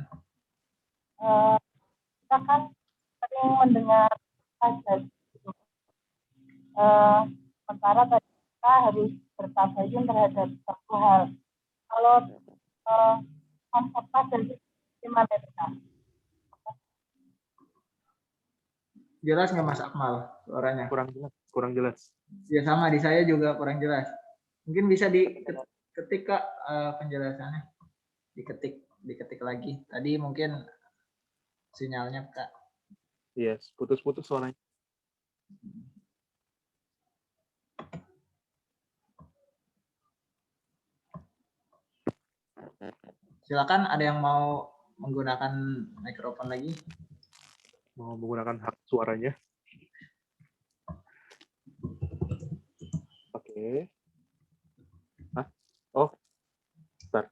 Kita kan sering mendengar saja. Sementara tadi kita harus bertabayun terhadap satu hal. Kalau konsep tadi gimana kita? Jelas nggak Mas Akmal suaranya? Kurang jelas. Ya sama di saya juga kurang jelas. Mungkin bisa diketik Kak penjelasannya. Diketik lagi. Tadi mungkin sinyalnya Kak. Yes, putus-putus suaranya. Silakan, ada yang mau menggunakan mikrofon lagi? Mau menggunakan hak suaranya. Oke. Oh, bentar.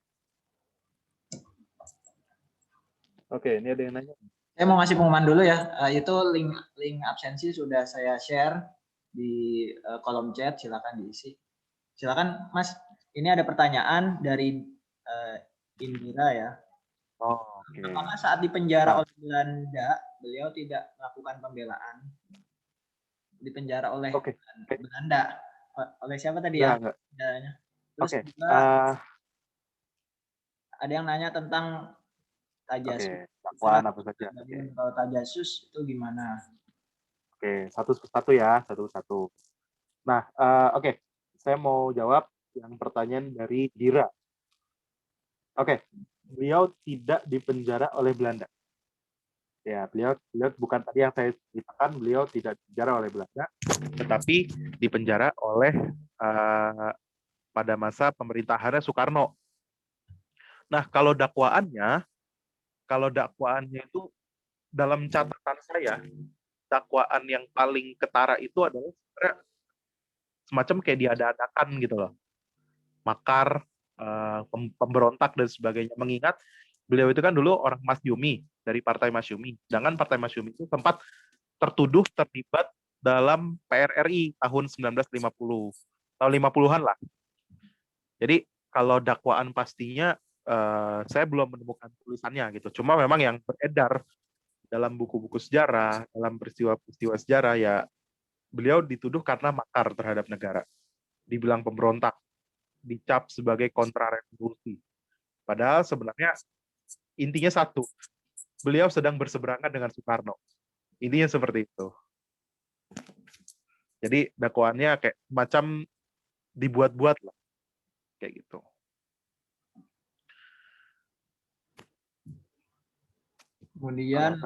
Oke, ini ada yang nanya. Saya mau ngasih pengumuman dulu ya. Itu link absensi sudah saya share di kolom chat. Silakan diisi. Silakan Mas. Ini ada pertanyaan dari Indira ya. Oh, oke. Apakah saat dipenjara oleh Belanda, beliau tidak melakukan pembelaan? Dipenjara oleh Belanda. Oleh siapa tadi ya? Terus juga ada yang nanya tentang tajasus. Dakwaan apa saja. Kalau tajasus itu gimana? Oke, satu-satu ya, satu-satu. Nah, oke. Saya mau jawab yang pertanyaan dari Dira. Oke, beliau tidak dipenjara oleh Belanda. Ya, beliau bukan tadi yang saya ceritakan, beliau tidak dipenjara oleh Belanda, tetapi dipenjara oleh pada masa pemerintahannya Soekarno. Nah, kalau dakwaannya itu dalam catatan saya, dakwaan yang paling ketara itu adalah sebenarnya semacam kayak diada-adakan gitu loh. Makar, pemberontak dan sebagainya. Mengingat beliau itu kan dulu orang Masyumi, dari Partai Masyumi. Sedangkan Partai Masyumi itu sempat tertuduh terlibat dalam PRRI tahun 1950. Tahun 50-an lah. Jadi kalau dakwaan pastinya saya belum menemukan tulisannya gitu. Cuma memang yang beredar dalam buku-buku sejarah, dalam peristiwa-peristiwa sejarah ya beliau dituduh karena makar terhadap negara. Dibilang pemberontak, dicap sebagai kontrarevolusi. Padahal sebenarnya intinya satu, beliau sedang berseberangan dengan Soekarno. Intinya seperti itu. Jadi dakwaannya kayak macam dibuat-buat lah. Kayak gitu. Kemudian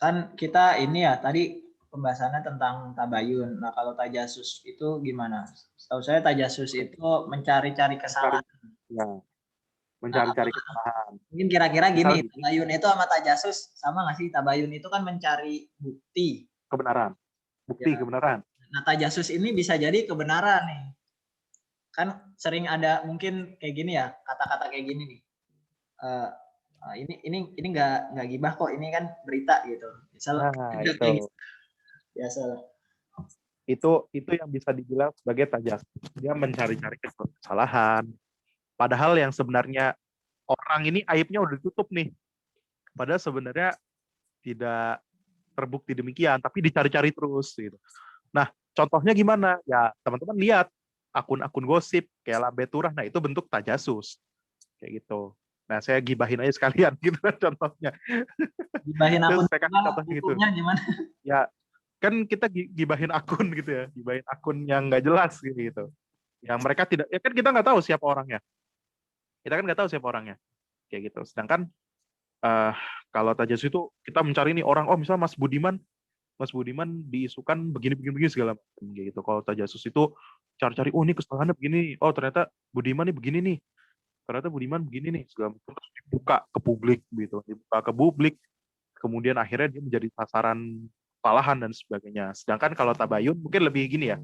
kan kita ini ya tadi pembahasannya tentang tabayun. Nah kalau tajasus itu gimana? Setahu saya tajasus itu mencari-cari kesalahan. Ya, mencari-cari kesalahan. Mungkin kira-kira gini, tabayun itu sama tajasus sama nggak sih? Tabayun itu kan mencari bukti. Kebenaran. Bukti ya. Kebenaran. Nah tajasus ini bisa jadi kebenaran nih. Kan sering ada mungkin kayak gini ya, kata-kata kayak gini nih. Ini nggak gibah kok, ini kan berita gitu. Misal itu. Biasa lah. Itu yang bisa dibilang sebagai tajasus. Dia mencari-cari kesalahan. Padahal yang sebenarnya orang ini aibnya udah ditutup nih. Padahal sebenarnya tidak terbukti demikian, tapi dicari-cari terus gitu. Nah, contohnya gimana? Ya, teman-teman lihat akun-akun gosip kayak Lambe Turah, nah itu bentuk tajasus kayak gitu. Nah, saya gibahin aja sekalian gitu kan contohnya. Gibahin Terus akun saya kasih juga, contohnya gitu. hukumnya gimana? Ya, kan kita gibahin akun gitu ya, gibahin akun yang nggak jelas gitu. Yang mereka tidak, ya kan kita nggak tahu siapa orangnya. Kita kan nggak tahu siapa orangnya kayak gitu. Sedangkan eh, kalau tajasus itu kita mencari nih orang, oh misalnya Mas Budiman diisukan begini segala macam gitu. Kalau tajasus itu cari-cari, oh ini kesalahannya begini, oh ternyata Budiman nih begini nih, ternyata Budiman begini nih segala macam. Terus dibuka ke publik gitu, dibuka ke publik, kemudian akhirnya dia menjadi sasaran kesalahan dan sebagainya. Sedangkan kalau tabayun mungkin lebih gini ya,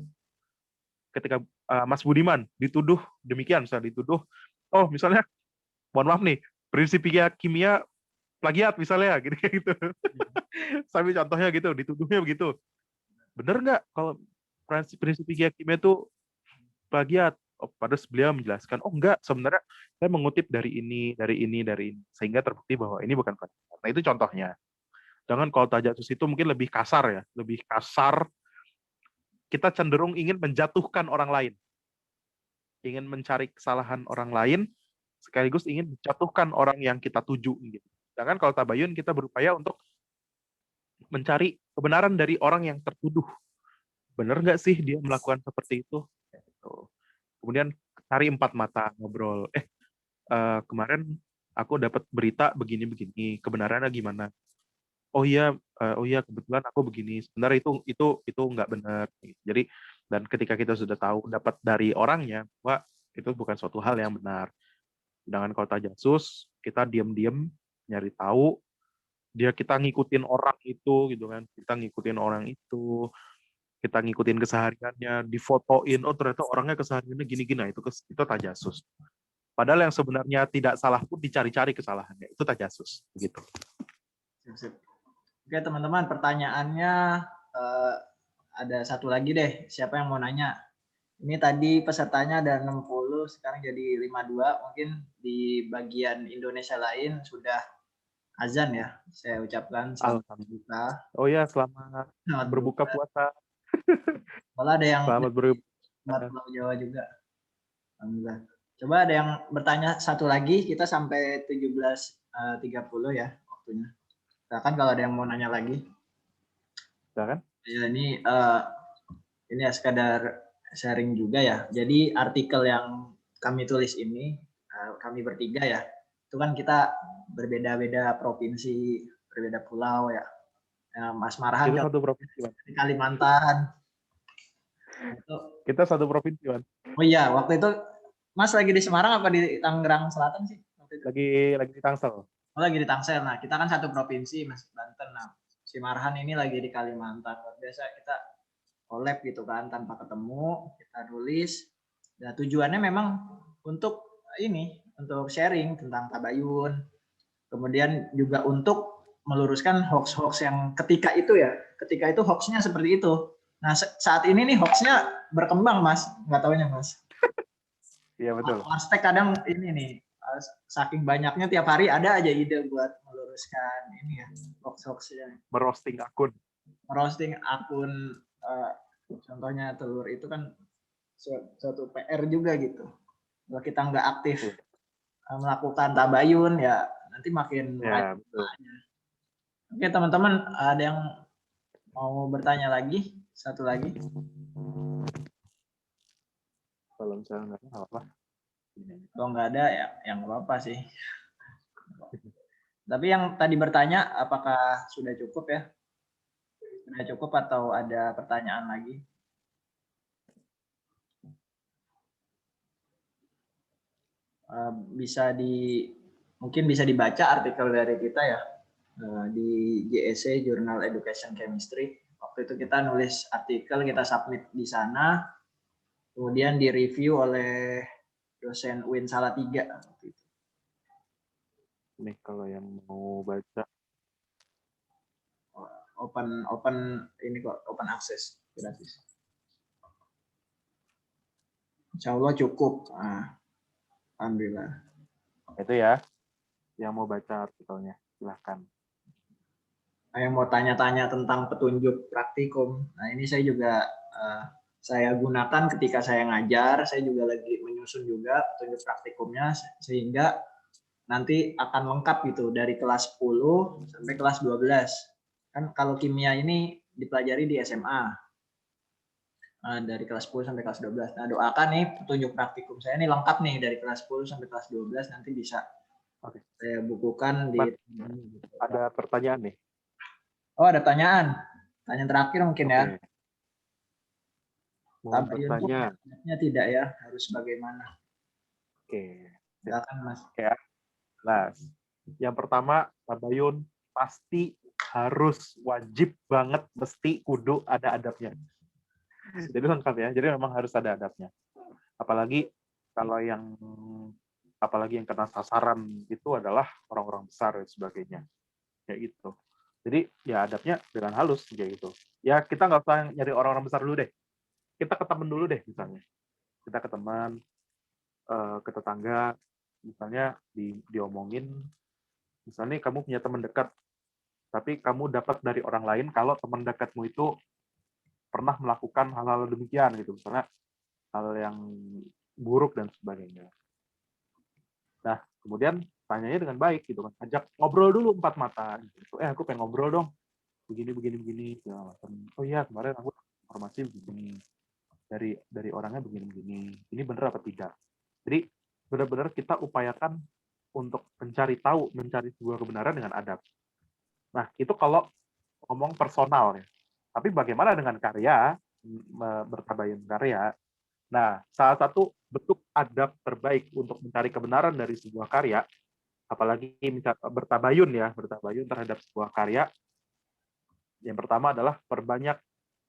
ketika Mas Budiman dituduh demikian, misalnya dituduh, oh misalnya, mohon maaf nih, prinsip kimia plagiat misalnya, gitu gitu. Sampai contohnya gitu, dituduhnya begitu. Bener nggak kalau prinsip kimia itu plagiat? Oh, pada beliau menjelaskan, oh enggak, sebenarnya saya mengutip dari ini, sehingga terbukti bahwa ini bukan plagiat. Nah itu contohnya. Jangan kalau tajasus itu mungkin lebih kasar ya, lebih kasar. Kita cenderung ingin menjatuhkan orang lain, ingin mencari kesalahan orang lain, sekaligus ingin menjatuhkan orang yang kita tuju. Gitu. Sedangkan kalau tabayun kita berupaya untuk mencari kebenaran dari orang yang tertuduh. Benar nggak sih dia melakukan seperti itu? Gitu. Kemudian cari empat mata ngobrol. Kemarin aku dapat berita begini-begini, kebenarannya gimana? Oh iya kebetulan aku begini. Sebenarnya itu nggak benar. Jadi dan ketika kita sudah tahu dapat dari orangnya, wah itu bukan suatu hal yang benar. Sedangkan kalau tajasus, kita diam-diam nyari tahu, kita ngikutin orang itu gitu kan, kita ngikutin kesehariannya, difotoin, oh ternyata orangnya kesehariannya gini-gini, nah, itu tajasus. Padahal yang sebenarnya tidak salah pun dicari-cari kesalahannya, itu tajasus gitu. Sip. Oke teman-teman, pertanyaannya ada satu lagi deh. Siapa yang mau nanya? Ini tadi pesertanya ada 60, sekarang jadi 52. Mungkin di bagian Indonesia lain sudah azan ya. Saya ucapkan selamat berbuka. Oh ya, selamat berbuka puasa. Malah ada yang selamat berbuka. Pulau Jawa juga. Alhamdulillah. Coba ada yang bertanya satu lagi, kita sampai 17.30 ya waktunya. Silakan kalau ada yang mau nanya lagi. Silakan. Ya, ini ya sekadar sharing juga ya. Jadi artikel yang kami tulis ini, kami bertiga ya, itu kan kita berbeda-beda provinsi, berbeda pulau ya. Mas Marhan kita satu provinsi, Wan. Di Kalimantan. Kita satu provinsi, Wan. Oh iya, waktu itu Mas lagi di Semarang apa di Tangerang Selatan sih? Lagi di Tangsel. Oh, lagi di Tangsel. Nah, kita kan satu provinsi, Mas, Banten. Nah, si Marhan ini lagi di Kalimantan. Biasa kita collab gitu kan, tanpa ketemu, kita tulis. Nah, tujuannya memang untuk untuk sharing tentang tabayun. Kemudian juga untuk meluruskan hoax-hoax yang ketika itu hoaxnya seperti itu. Nah, saat ini nih hoaxnya berkembang, Mas. Nggak taunya, Mas. Iya, betul. Aspek kadang ini nih, saking banyaknya tiap hari ada aja ide buat meluruskan ini ya, hoax-hoaxnya. Merosting akun. Contohnya telur itu kan suatu PR juga gitu. Kalau kita nggak aktif melakukan tabayun ya nanti makin ya, betul. Oke teman-teman, ada yang mau bertanya lagi? Satu lagi. Kalau misalnya nggak apa-apa. Kalau nggak ada ya yang apa-apa sih. Tapi yang tadi bertanya apakah sudah cukup ya? Sudah cukup atau ada pertanyaan lagi? Mungkin bisa dibaca artikel dari kita ya di JEC Journal Education Chemistry. Waktu itu kita nulis artikel, kita submit di sana, kemudian direview oleh dosen UIN Salatiga. Nih kalau yang mau baca open access gratis. Insya Allah cukup. Alhamdulillah. itu ya yang mau baca artikelnya. Silahkan. Saya mau tanya-tanya tentang petunjuk praktikum. Nah, ini saya juga saya gunakan ketika saya ngajar. Saya juga lagi menyusun juga petunjuk praktikumnya sehingga nanti akan lengkap gitu dari kelas 10 sampai kelas 12. Kan kalau kimia ini dipelajari di SMA. Dari kelas 10 sampai kelas 12. Nah, doakan nih petunjuk praktikum saya ini lengkap nih dari kelas 10 sampai kelas 12 nanti bisa saya bukukan di. Ada pertanyaan nih. Oh, ada pertanyaan. Pertanyaan terakhir mungkin ya. Mau bertanya. Tidak ya, harus bagaimana? Oke. Silakan Mas. Ya. Nah, yang pertama tabayun pasti harus wajib banget mesti kudu ada adabnya. Jadi lengkap ya. Jadi memang harus ada adabnya. Apalagi yang kena sasaran itu adalah orang-orang besar dan sebagainya. Kayak gitu. Jadi ya adabnya dengan halus kayak gitu. Ya kita nggak usah nyari orang-orang besar dulu deh. Kita ke teman dulu deh misalnya. Kita ke teman, ke tetangga, misalnya diomongin, misalnya kamu punya teman dekat, tapi kamu dapat dari orang lain kalau teman dekatmu itu pernah melakukan hal-hal demikian gitu, misalnya hal yang buruk dan sebagainya. Nah, kemudian tanyanya dengan baik gitu kan, ajak ngobrol dulu empat mata. Gitu. Aku pengen ngobrol dong, begini. Oh iya, kemarin aku informasi begini dari orangnya begini. Ini benar apa tidak? Jadi benar-benar kita upayakan untuk mencari tahu, mencari sebuah kebenaran dengan adab. Nah, itu kalau ngomong personal ya. Tapi bagaimana dengan karya, bertabayun karya? Nah, salah satu bentuk adab terbaik untuk mencari kebenaran dari sebuah karya, apalagi bertabayun terhadap sebuah karya, yang pertama adalah perbanyak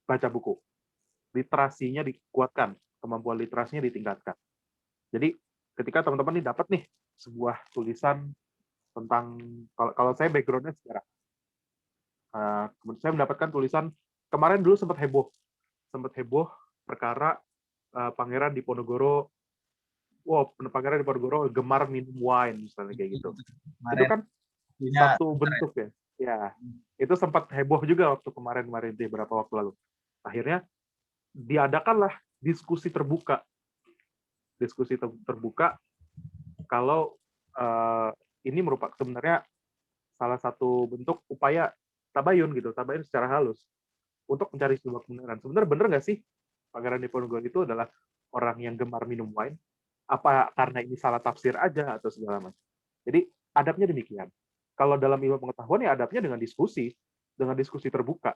baca buku. Literasinya dikuatkan, kemampuan literasinya ditingkatkan. Jadi ketika teman-teman ini dapat nih sebuah tulisan tentang, kalau saya background-nya sejarah, saya mendapatkan tulisan kemarin dulu sempat heboh perkara Pangeran Diponegoro, Pangeran Diponegoro gemar minum wine misalnya kayak gitu. Itu kan satu bentuk ya. Ya, itu sempat heboh juga waktu kemarin beberapa waktu lalu. Akhirnya diadakanlah diskusi terbuka kalau ini merupakan sebenarnya salah satu bentuk upaya tabayun secara halus untuk mencari sebuah kebenaran. Sebenarnya benar nggak sih Pangeran Diponegoro itu adalah orang yang gemar minum wine? Apa karena ini salah tafsir aja atau segala macam? Jadi adabnya demikian. Kalau dalam ilmu pengetahuan ya adabnya dengan diskusi terbuka.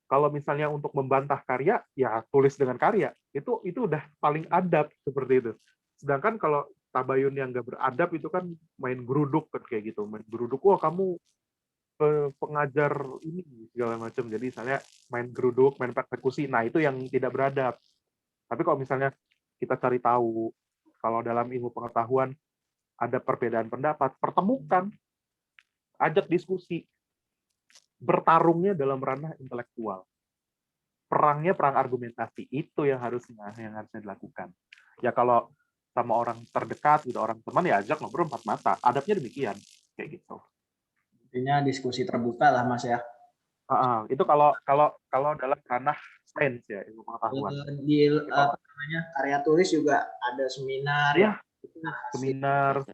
Kalau misalnya untuk membantah karya, ya tulis dengan karya. Itu udah paling adab seperti itu. Sedangkan kalau tabayun yang nggak beradab itu kan main geruduk kan kayak gitu. Main geruduk, wah kamu pengajar ini segala macam. Jadi misalnya main geruduk, main persekusi. Nah itu yang tidak beradab. Tapi kalau misalnya kita cari tahu, kalau dalam ilmu pengetahuan ada perbedaan pendapat, pertemukan, ajak diskusi, bertarungnya dalam ranah intelektual. Perang argumentasi itu yang harusnya dilakukan. Ya kalau sama orang terdekat gitu, orang teman ya ajak ngobrol empat mata. Adabnya demikian kayak gitu. Intinya diskusi terbuka lah Mas ya. Itu kalau dalam ranah sains ya, ilmu pengetahuan. Di karya tulis juga ada seminar ya. Seminar,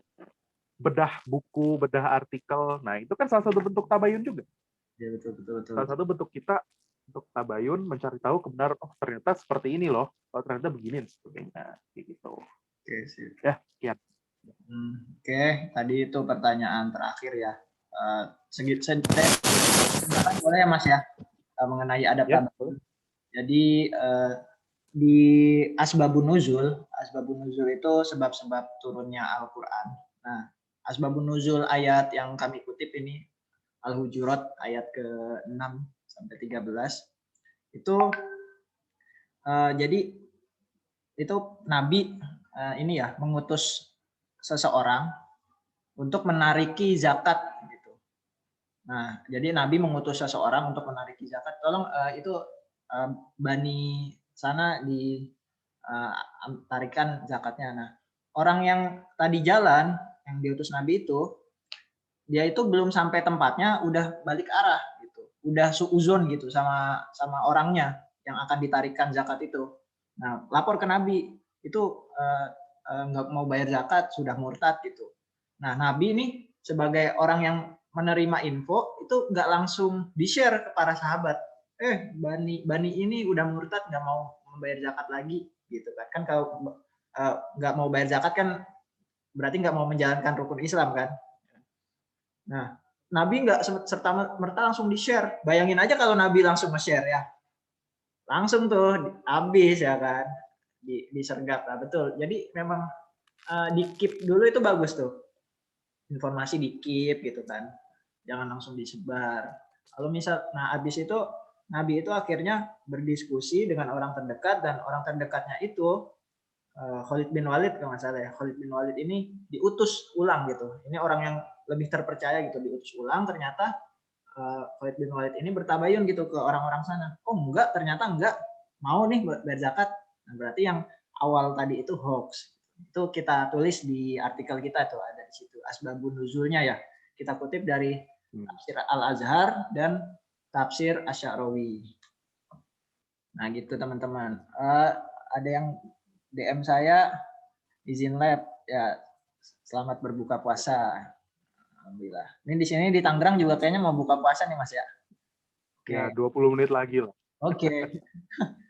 bedah buku, bedah artikel. Nah, itu kan salah satu bentuk tabayun juga. Ya, betul. Salah satu bentuk kita untuk tabayun, mencari tahu kebenaran, ternyata seperti ini loh, ternyata begini, sebagainya, gitu. Oke, sip. Ya, sekian. Oke, tadi itu pertanyaan terakhir ya. Boleh ya Mas ya, mengenai adab tabayun. Jadi di asbabun nuzul itu sebab-sebab turunnya Al-Quran. Nah, asbabun nuzul ayat yang kami kutip ini Al-Hujurat ayat ke-6 sampai 13 itu jadi itu Nabi ini ya mengutus seseorang untuk menariki zakat gitu. Nah, jadi Nabi mengutus seseorang untuk menariki zakat. Tolong itu Bani sana tarikan zakatnya. Nah, orang yang tadi jalan yang diutus Nabi itu dia itu belum sampai tempatnya udah balik arah gitu, udah suuzon gitu sama orangnya yang akan ditarikan zakat itu. Nah, lapor ke Nabi itu nggak mau bayar zakat, sudah murtad gitu. Nah, Nabi ini sebagai orang yang menerima info itu nggak langsung di-share ke para sahabat. Bani ini udah murtad, nggak mau membayar zakat lagi gitu kan. Kan kalau nggak mau bayar zakat kan berarti nggak mau menjalankan rukun Islam kan. Nah, Nabi nggak serta merta langsung di-share. Bayangin aja kalau Nabi langsung nge-share ya. Langsung tuh habis ya kan. Disergap lah, betul. Jadi memang di-keep dulu itu bagus tuh. Informasi di-keep gitu kan. Jangan langsung disebar. Kalau misal, nah habis itu Nabi itu akhirnya berdiskusi dengan orang terdekat dan orang terdekatnya itu Khalid bin Walid kalau nggak salah ya. Khalid bin Walid ini diutus ulang gitu. Ini orang yang lebih terpercaya gitu, diutus ulang. Ternyata Khalid bin Walid ini bertabayun gitu ke orang-orang sana. Oh enggak, ternyata enggak mau nih bayar zakat. Nah, berarti yang awal tadi itu hoax. Itu kita tulis di artikel kita tuh, ada di situ asbabun nuzulnya ya. Kita kutip dari tafsir Al-Azhar dan tafsir Asy-Sya'rawi. Nah gitu teman-teman. Ada yang DM saya izin lab ya, selamat berbuka puasa. Alhamdulillah. Ini di sini di Tangerang juga kayaknya mau buka puasa nih Mas ya. Oke. Ya 20 menit lagi lah. Oke.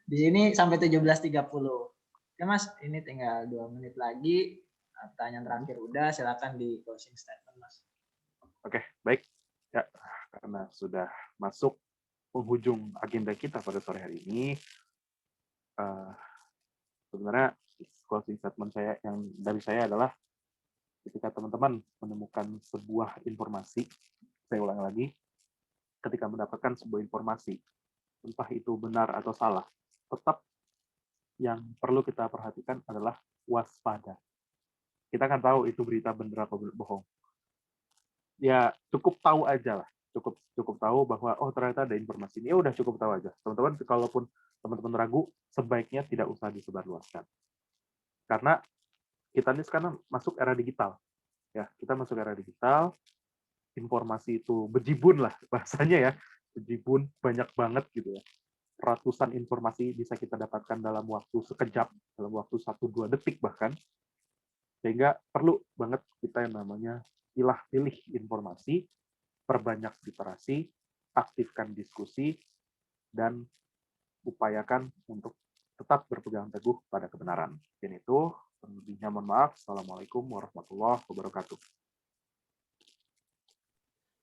Di sini sampai 17.30. Oke Mas, ini tinggal 2 menit lagi. Pertanyaan terakhir udah, silakan di closing statement Mas. Oke, baik. Ya, karena sudah masuk penghujung agenda kita pada sore hari ini, sebenarnya closing statement saya yang dari saya adalah ketika teman-teman menemukan sebuah informasi, saya ulang lagi, ketika mendapatkan sebuah informasi, entah itu benar atau salah, tetap yang perlu kita perhatikan adalah waspada. Kita kan tahu itu berita benar atau bohong. Ya cukup tahu aja lah, cukup tahu bahwa oh ternyata ada informasi ini, ya udah cukup tahu aja. Teman-teman, kalaupun teman-teman ragu, sebaiknya tidak usah disebarluaskan. Karena kita ini sekarang masuk era digital. Ya, kita masuk era digital, informasi itu bejibun lah bahasanya ya, bejibun, banyak banget gitu ya. Ratusan informasi bisa kita dapatkan dalam waktu sekejap, dalam waktu 1-2 detik bahkan. Sehingga perlu banget kita yang namanya pilih informasi, perbanyak literasi, aktifkan diskusi, dan upayakan untuk tetap berpegang teguh pada kebenaran. Dan itu, lebihnya mohon maaf. Assalamualaikum warahmatullahi wabarakatuh.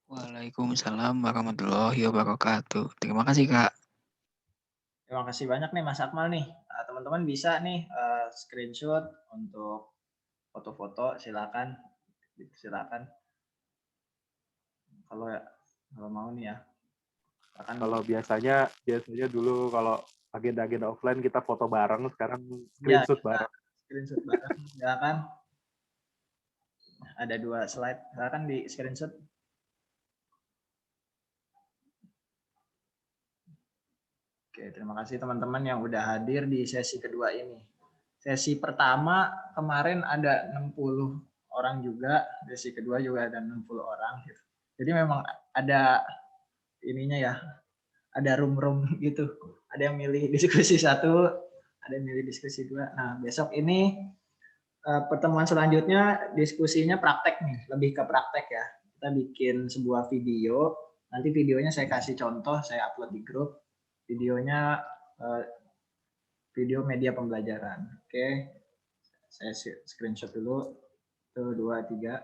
Waalaikumsalam warahmatullahi wabarakatuh. Terima kasih, Kak. Terima kasih banyak nih Mas Akmal nih. Teman-teman bisa nih screenshot untuk foto-foto, silakan. Kalau mau nih ya. Kalau biasanya dulu kalau agenda-agenda offline kita foto bareng, sekarang ya, screenshot bareng. Screenshot bareng, silakan. Ada 2 slide, silakan di screenshot. Oke, terima kasih teman-teman yang udah hadir di sesi kedua ini. Sesi pertama kemarin ada 60 orang juga, sesi kedua juga ada 60 orang gitu. Jadi memang ada ininya ya, ada room gitu. Ada yang milih diskusi 1, ada yang milih diskusi 2. Nah, besok ini pertemuan selanjutnya diskusinya praktek nih, lebih ke praktek ya. Kita bikin sebuah video, nanti videonya saya kasih contoh, saya upload di grup. Videonya video media pembelajaran. Oke, saya screenshot dulu. 1, 2, 3.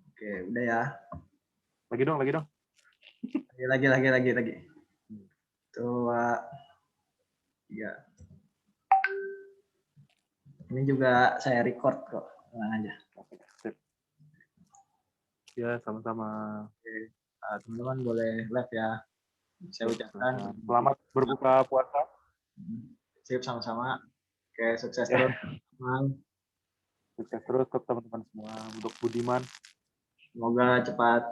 Oke, udah ya. Lagi dong. Lagi. 2, 3. Ini juga saya record kok, tenang aja. Ya, sama-sama. Oke. Teman-teman boleh live ya. Saya ucapkan selamat berbuka puasa. Sip, sama-sama. Oke, sukses terus. Sukses terus untuk teman-teman semua. Untuk Budiman, semoga cepat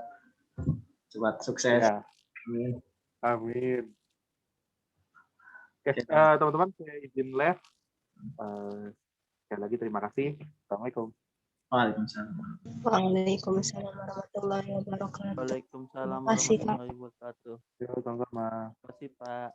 sukses. ya. Amin. Amin. Oke, teman-teman, saya izin live. Sekali lagi terima kasih. Assalamualaikum. Waalaikumsalam. Waalaikumsalam warahmatullahi wabarakatuh. Waalaikumsalam Terima kasih, Kak. warahmatullahi wabarakatuh. Yo, sama-sama. Terima kasih Pak.